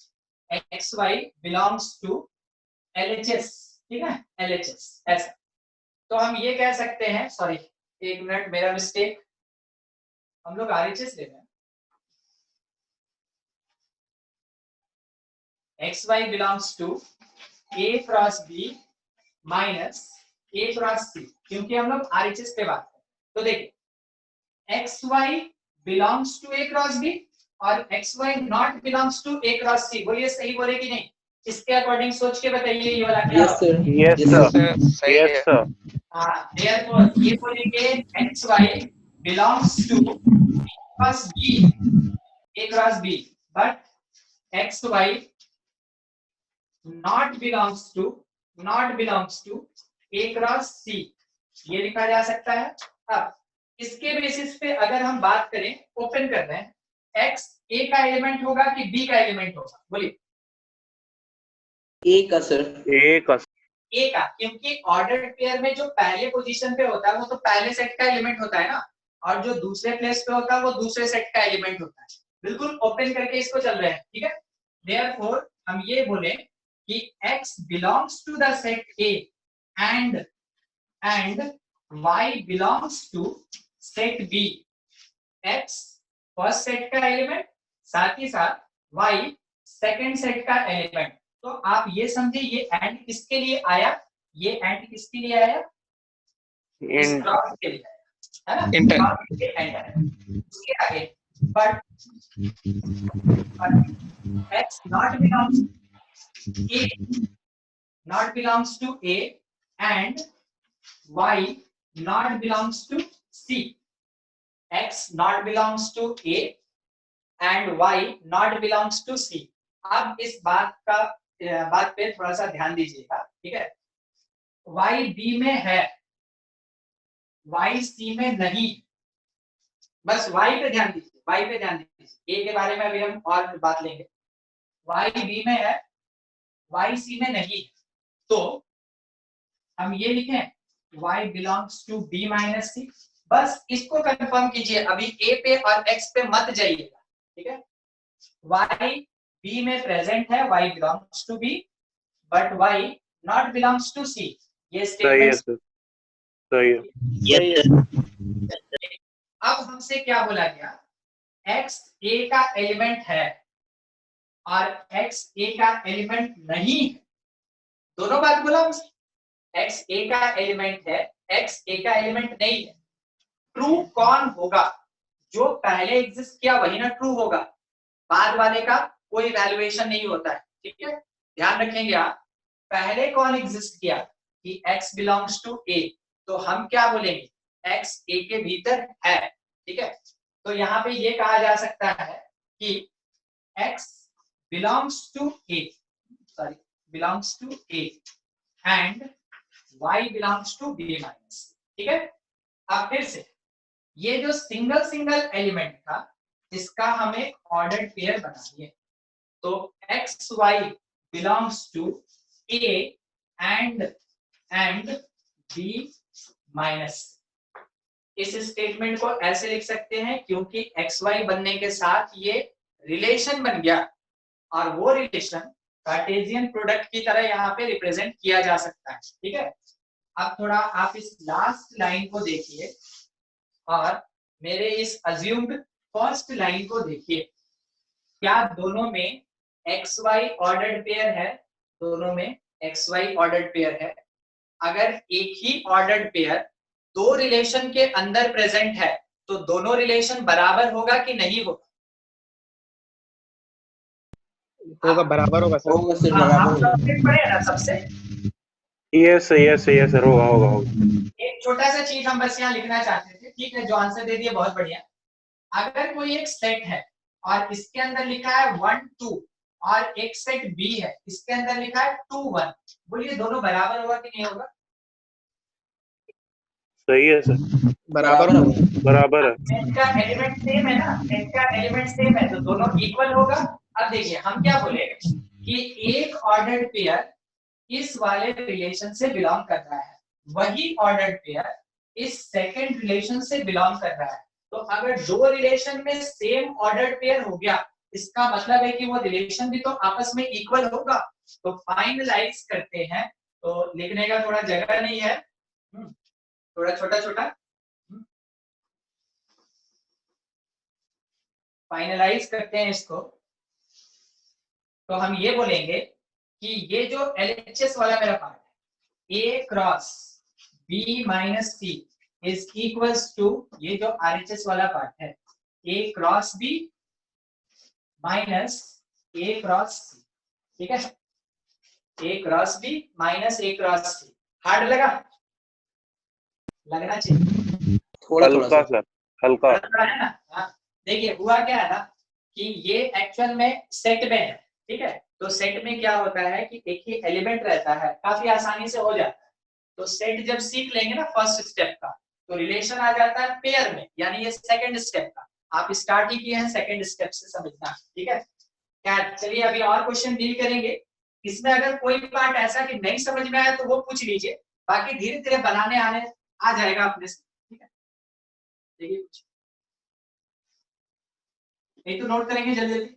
XY belongs to LHS, ठीक है, LHS ऐसा। तो हम ये कह सकते हैं, सॉरी एक मिनट मेरा मिस्टेक, हम लोग RHS ले रहे हैं, XY belongs to A cross B minus A cross C, क्योंकि हम लोग RHS पे बात करें। तो देखिए XY belongs to A cross B और XY not belongs to A cross C, बोलिए सही बोले कि नहीं, इसके अकॉर्डिंग सोच के बताइए ये वाला क्या Yes, sir. Yes, Yes, sir. Sir सही Yes, है। sir. हाँ, therefore ये बोलेंगे XY belongs to A cross B, but XY not belongs to A cross C, ये लिखा जा सकता है। अब इसके बेसिस पे अगर हम बात करें, ओपन कर रहे हैं, X A का एलिमेंट होगा कि B का एलिमेंट होगा, बोलिए। A का सर। A का A का, क्योंकि ऑर्डर्ड पेयर में जो पहले पोजीशन पे होता है वो तो पहले सेट का एलिमेंट होता है ना, और जो दूसरे प्लेस पे होता है वो दूसरे सेट का एलिमेंट होता है। बिल्कुल ओपन करके इसको चल रहे हैं, ठीक है। देयरफॉर हम ये बोले कि X belongs to the set A and Y belongs to set B। X first set का एलिमेंट, साथ ही साथ Y सेकंड सेट का एलिमेंट। तो आप ये समझे ये एंड किसके लिए आया, ये एंड किसके लिए आया, इस in क्रॉस के लिए आया, है ना, इंटर क्रॉस के एंड आया। उसके आगे but X not belongs to A and Y not belongs to C। X not belongs to A and Y not belongs to C। अब इस बात पे थोड़ा सा ध्यान दीजिएगा, ठीक है। Y B में है, Y C में नहीं, बस Y पे ध्यान दीजिए, Y पे ध्यान दीजिए। A के बारे में अभी हम और बात लेंगे। Y B में है, Y C में नहीं, तो हम ये लिखें Y belongs to B minus C। बस इसको कंफर्म कीजिए, अभी A पे और X पे मत जाइएगा, ठीक है। Y B में प्रेजेंट है, Y belongs to B, but Y not belongs to C। ये सही है स्टेटमेंट सर, सही है। Yes, sir. अब हमसे क्या बोला गया, X A का एलिमेंट है और X A का एलिमेंट नहीं है, दोनों बात बोला हमसे। X A का एलिमेंट है, X A का एलिमेंट नहीं है। ट्रू कौन होगा, जो पहले एग्जिस्ट किया वही ना ट्रू होगा, बाद वाले का कोई वैल्यूएशन नहीं होता है, ठीक है। ध्यान रखेंगे आप, पहले कौन एग्जिस्ट किया कि X बिलोंग्स टू A, तो हम क्या बोलेंगे X A के भीतर है, ठीक है। तो यहाँ पे ये कहा जा सकता है कि X belongs to A, belongs to A and Y belongs to B minus, ठीक है। अब फिर से ये जो सिंगल एलिमेंट था इसका हम एक ऑर्डर्ड पेयर बनाएंगे, तो XY belongs to A and B minus। इस स्टेटमेंट को ऐसे लिख सकते हैं क्योंकि XY बनने के साथ ये रिलेशन बन गया और वो रिलेशन कार्टेशियन प्रोडक्ट की तरह यहाँ पे रिप्रेजेंट किया जा सकता है। ठीक है, अब थोड़ा आप इस लास्ट लाइन को देखिए और मेरे इस अज्यूम्ड फर्स्ट लाइन को देखिए। क्या दोनों में XY ऑर्डर्ड पेयर है? दोनों में XY ऑर्डर्ड पेयर है। अगर एक ही ऑर्डर्ड पेयर दो रिलेशन के अंदर प्रेजेंट है तो दोनों रिलेशन बराबर होगा कि नहीं होगा? होगा, बराबर होगा सर। होगा सर, हाँ, आप बराबर होगा। सबसे पढ़े हैं ना सबसे। यस सर, होगा होगा होगा। एक छोटा सा चीज हम बस यहाँ लिखना चाहते थे। ठीक है, जो आंसर दे दिया बहुत बढ़िया। अगर कोई एक सेट है और इसके अंदर लिखा है 1 2 और एक सेट बी है, इसके अंदर लिखा है 2 1, बोलिए दोनों बराबर होगा कि नहीं होगा? सही है सर, बराबर होगा। बराबर है। सेट का एलिमेंट सेम है ना, सेट का एलिमेंट सेम है तो दोनों इक्वल होगा। अब देखिए हम क्या बोलेंगे कि एक ऑर्डर्ड पेयर इस वाले रिलेशन से बिलोंग कर रहा है, वही ऑर्डर्ड पेयर इस सेकंड रिलेशन से बिलोंग कर रहा है। तो अगर दो रिलेशन में सेम ऑर्डर्ड पेयर हो गया, इसका मतलब है कि वो रिलेशन भी तो आपस में इक्वल होगा। तो फाइनलाइज करते हैं, तो लिखने का थोड़ा जगह नहीं है, थोड़ा छोटा छोटा फाइनलाइज करते हैं इसको। तो हम ये बोलेंगे कि ये जो LHS वाला मेरा पार्ट है, A cross B minus C is equals to ये जो RHS वाला पार्ट है, A cross B minus A cross C। ठीक है, A cross B minus A cross C। Hard लगा? लगना चाहिए थोड़ा थोड़ा हल्का सर। सर, हल्का। थोड़ा है ना। हाँ, देखिए हुआ क्या है ना कि ये एक्चुअल में सेट में है। ठीक है, तो सेट में क्या होता है कि एक ही एलिमेंट रहता है, काफी आसानी से हो जाता है। तो सेट जब सीख लेंगे ना फर्स्ट स्टेप का, तो रिलेशन आ जाता है पेयर में, यानी ये सेकंड स्टेप का। आप स्टार्ट ही किए हैं सेकंड स्टेप से समझना। ठीक है, क्या चलिए अभी और क्वेश्चन डील करेंगे। इसमें अगर कोई पार्ट ऐसा कि नहीं समझ में आया तो वो पूछ लीजिए, बाकी धीरे धीरे बनाने आने आ जाएगा अपने से। ठीक है, देखिए कुछ नहीं तो नोट करेंगे जल्दी जल्दी।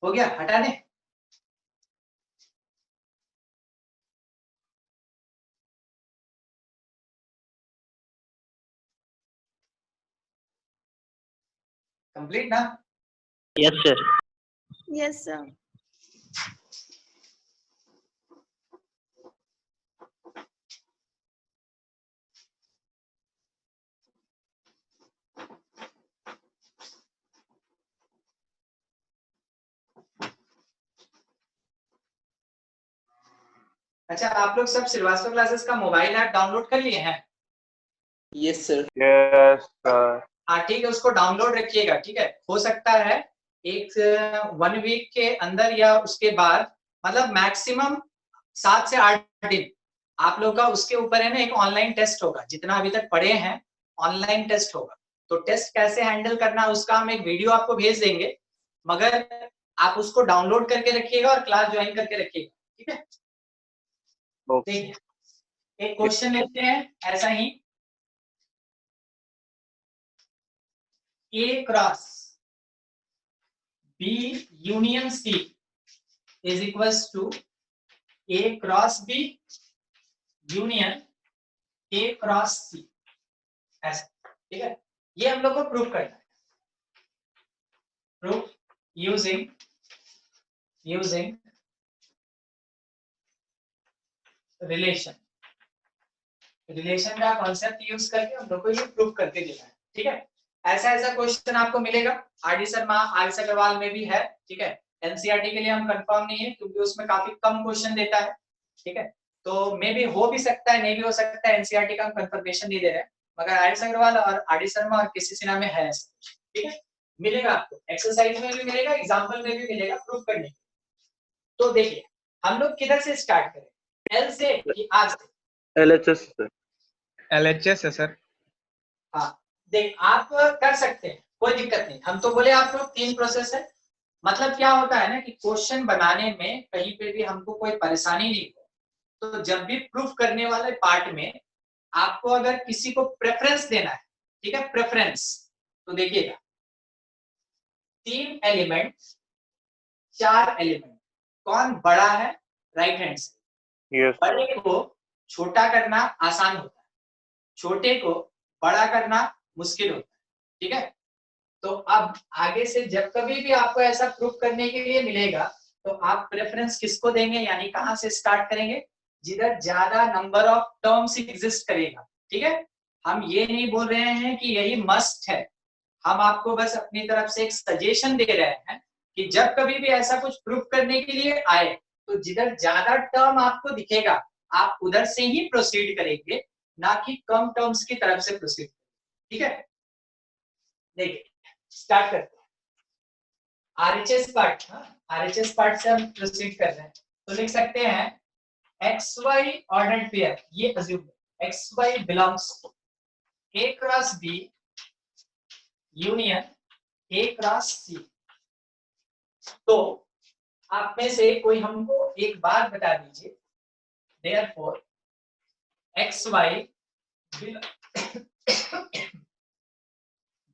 हो गया, हटा दें? कंप्लीट ना? Yes sir. Yes, sir. अच्छा, आप लोग सब श्रीवास्तव क्लासेस का मोबाइल ऐप डाउनलोड कर लिए हैं? Yes sir. Yes sir. हाँ ठीक है, उसको डाउनलोड रखिएगा। ठीक है, हो सकता है एक 1 वीक के अंदर या उसके बाद, मतलब मैक्सिमम 7 से 8 दिन आप लोग का उसके ऊपर है ना एक ऑनलाइन टेस्ट होगा। जितना अभी तक पढ़े हैं ऑनलाइन टेस्ट होगा, तो टेस्ट कैसे हैंडल करना है उसका हम एक वीडियो आपको भेज देंगे, मगर आप उसको डाउनलोड करके रखिएगा और क्लास ज्वाइन करके रखिएगा। ठीक है, ओके। ठीक है, एक क्वेश्चन लेते हैं ऐसा ही। A cross B union C is equals to A cross B union A cross C, ऐसा। ठीक है, ये हम लोग को प्रूव करना है। प्रूफ यूजिंग रिलेशन का कॉन्सेप्ट यूज करके हम लोग को ये प्रूव करके देना है। ठीक है, ऐसा ऐसा क्वेश्चन आपको मिलेगा। RD शर्मा, RS अग्रवाल में भी है। ठीक है, NCERT के लिए हम कंफर्म नहीं है क्योंकि उसमें काफी कम क्वेश्चन देता है। ठीक है, तो मे भी हो भी सकता है, नहीं भी हो सकता है। NCERT का हम कंफर्मेशन नहीं दे रहे हैं, मगर RS अग्रवाल और RD शर्मा और किसी सिन्हा में है। ठीक है, मिलेगा आपको, एक्सरसाइज में भी मिलेगा, एग्जाम्पल में भी मिलेगा प्रूफ करने। तो देखिए हम लोग किधर से स्टार्ट करें, एल से कि आर से? LHS से। LHS है सर। हाँ देख, आप कर सकते हैं, कोई दिक्कत नहीं। हम तो बोले आप लोग 3 प्रोसेस है। मतलब क्या होता है ना कि क्वेश्चन बनाने में कहीं पे भी हमको कोई परेशानी नहीं हो, तो जब भी प्रूफ करने वाले पार्ट में आपको अगर किसी को प्रेफरेंस देना है, ठीक है, प्रेफरेंस, तो देखिएगा 3 एलिमेंट 4 एलिमेंट, कौन बड़ा है, राइट हैंड से। यस बड़े को छोटा करना आसान होता है, छोटे को बड़ा करना मुश्किल होता है, ठीक है। तो अब आगे से जब कभी भी आपको ऐसा प्रूफ करने के लिए मिलेगा तो आप प्रेफरेंस किसको देंगे, यानी कहां से स्टार्ट करेंगे, जिधर ज्यादा नंबर ऑफ टर्म्स एग्जिस्ट करेगा, ठीक है। हम ये नहीं बोल रहे हैं कि यही मस्ट है, हम आपको बस अपनी तरफ से एक सजेशन दे रहे हैं कि जब कभी भी ऐसा कुछ प्रूफ करने के लिए आए तो जिधर ज्यादा टर्म आपको दिखेगा आप उधर से ही प्रोसीड करेंगे, ना कि कम टर्म्स की तरफ से प्रोसीड, ठीक है। देखिए स्टार्ट करते हैं आरएचएस पार्ट। आरएचएस पार्ट से हम प्रोसीड कर रहे हैं, तो लिख सकते हैं XY ऑर्डर्ड पेयर, ये assume XY belongs to A cross B union A cross C। तो आप में से कोई हमको एक बात बता दीजिए, therefore XY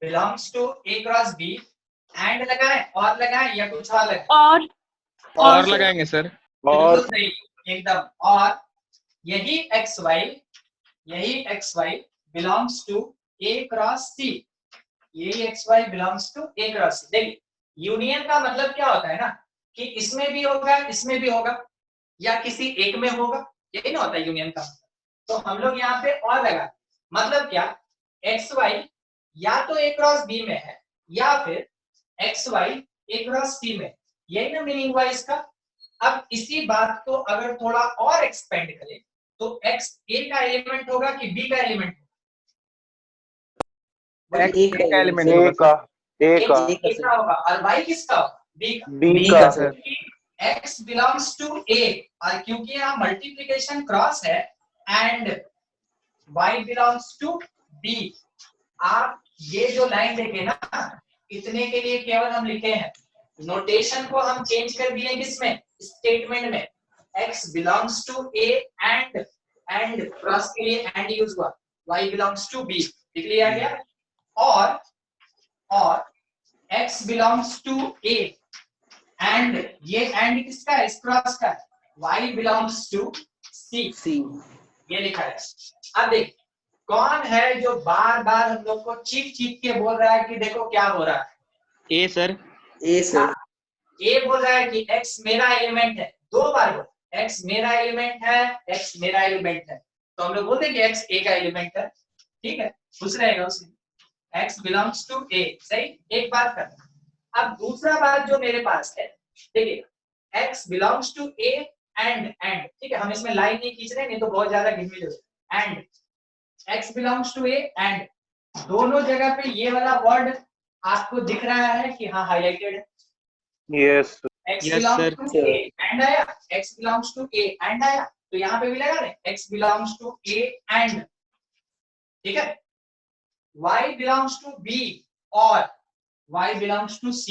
belongs to A cross B and लगाएं और लगाएं या कुछ और लगाएं? और लगाएंगे सर। और बिल्कुल सही, एकदम। और यही XY belongs to A cross C, यही XY belongs to A cross C। देखिए यूनियन का मतलब क्या होता है ना कि इसमें भी होगा इसमें भी होगा या किसी एक में होगा, यही ना होता है यूनियन का। तो हम लोग यहाँ पे और लगा, मतलब क्या, XY या तो A क्रॉस B में है या फिर XY A क्रॉस C में, यही ना मीनिंग हुआ इसका। अब इसी बात को अगर थोड़ा और एक्सपेंड करें तो X A का एलिमेंट होगा कि B का एलिमेंट होगा? एक का एलिमेंट A होगा का सर। A का A का होगा और Y किसका होगा, B का। B का का sir. X belongs to A, और क्योंकि यहाँ मल्टीप्लिकेशन क्रॉस है and Y belongs to B, आप ये जो लाइन देखे ना, इतने के लिए केवल हम लिखे हैं, नोटेशन को हम चेंज कर दिए किसमें, स्टेटमेंट में। X belongs to A and cross के लिए एंड यूज हुआ, Y belongs to B, लिख लिया गया। और X belongs to A and ये एंड किसका है, इस क्रॉस का, Y belongs to C, ये लिखा है। अब देख कौन है जो बार बार हम लोग को चीख के बोल रहा है कि देखो क्या हो रहा है, A सर। ए बोल रहा है कि X मेरा एलिमेंट है, 2 बार बोल, X मेरा एलिमेंट है, X मेरा एलिमेंट है, तो हम लोग बोलते हैं कि X A का एलिमेंट है, ठीक है, खुश रहेगा उसमें। X belongs to A, सही, एक बात कर। अब दूसरा बात जो मेरे पास है, देखिए X belongs to A and, ठीक है, हम इसमें लाइन नहीं खींच रहे, नहीं तो बहुत ज्यादा घिमिल हो जाए। And X belongs to A and, दोनों जगह पे ये वाला वर्ड आपको दिख रहा है कि हाँ हाईलाइटेड है। Yes X Yes, belongs sir. to A and आया, X belongs to A and आया, तो यहाँ पे भी लगा रहे X belongs to A and, ठीक है। Y belongs to B और Y belongs to C,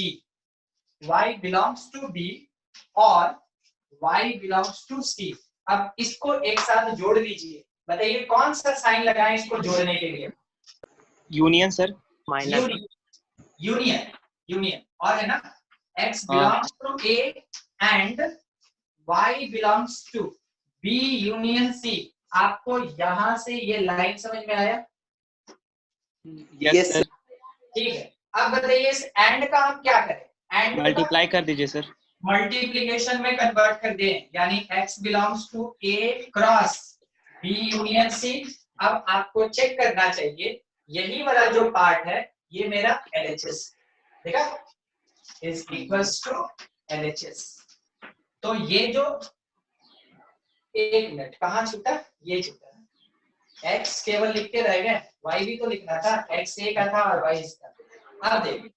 Y belongs to B और Y belongs to C। अब इसको एक साथ जोड़ दीजिए, बताइए कौन सा साइन लगाएं इसको जोड़ने के लिए? Union sir. यूनियन और है ना, X belongs to A and Y belongs to B union C। आपको यहां से ये लाइन समझ में आया? Yes sir. ठीक है, अब बताइए इस एंड का हम क्या करें? एंड मल्टीप्लाई कर दीजिए सर। मल्टीप्लिकेशन में कन्वर्ट कर दें, यानी X belongs to A cross B union C। अब आपको चेक करना चाहिए यही वाला जो पार्ट है ये मेरा LHS, देखा, इज इक्वल्स टू LHS। तो ये जो, एक मिनट कहाँ छूटा, ये छूटा, X केवल लिख के रह गए, Y भी तो लिखना था, X A का था और Y इसका। अब देखिए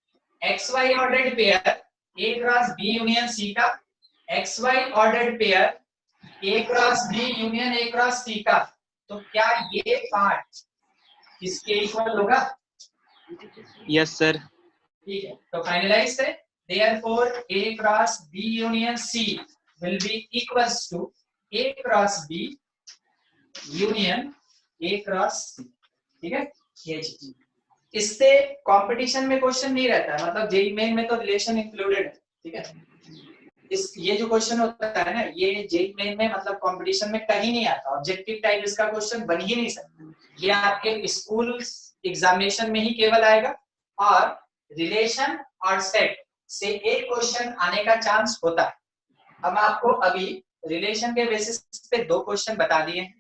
XY ordered pair A cross B union C का XY ordered pair A cross B union A cross C का, तो क्या ये पार्ट इसके इक्वल होगा? Yes sir. ठीक है, तो फाइनलाइज करें। Therefore A cross B union C will be equals to A cross B union A cross C। ठीक है, ये चीज इससे कंपटीशन में क्वेश्चन नहीं रहता है, मतलब जेईई मेन में तो रिलेशन इंक्लूडेड है। ठीक है, इस ये जो क्वेश्चन होता है ना, ये जेईई मेन में मतलब कंपटीशन में कहीं नहीं आता, ऑब्जेक्टिव टाइप इसका क्वेश्चन बन ही नहीं सकता। ये आपके स्कूल एग्जामिनेशन में ही केवल आएगा, और रिलेशन और सेट से एक क्वेश्चन आने का चांस होता है। अब आपको अभी रिलेशन के बेसिस पे 2 क्वेश्चन बता दिए हैं।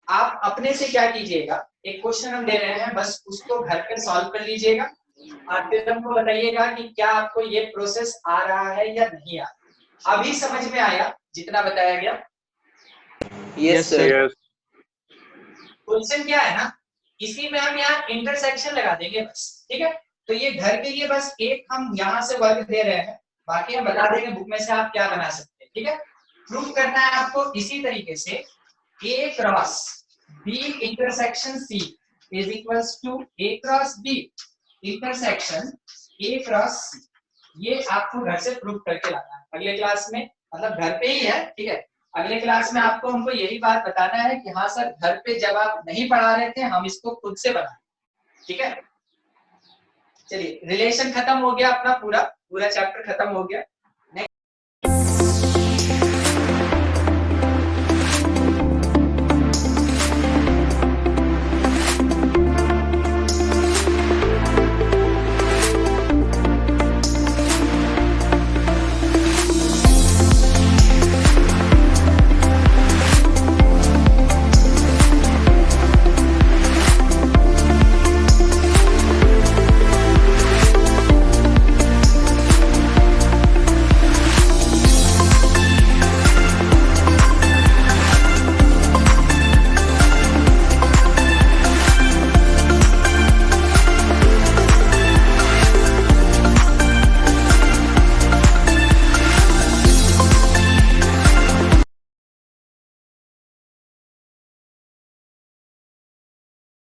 आप अपने से क्या कीजिएगा, एक क्वेश्चन हम दे रहे हैं, बस उसको घर पे सॉल्व कर लीजिएगा और फिर हमको बताइएगा कि क्या आपको ये प्रोसेस आ रहा है या नहीं आ रहा। अभी समझ में आया जितना बताया गया? Yes sir. यस क्वेश्चन क्या है ना, इसी में हम यहाँ इंटरसेक्शन लगा देंगे बस। ठीक है, तो ये घर के लिए बस एक हम यहाँ से वर्क दे रहे हैं, बाकी हम बता देंगे बुक में से आप क्या बना सकते हैं। ठीक है, प्रूव करना है आपको इसी तरीके से A cross B intersection C is equals to A cross B intersection A cross C। ये आपको घर से प्रूव करके लाना है अगले क्लास में, मतलब घर पे ही है। ठीक है, अगले क्लास में आपको हमको यही बात बताना है कि हाँ सर घर पे जब आप नहीं पढ़ा रहे थे हम इसको खुद से बना। ठीक है, चलिए रिलेशन खत्म हो गया, अपना पूरा चैप्टर खत्म हो गया।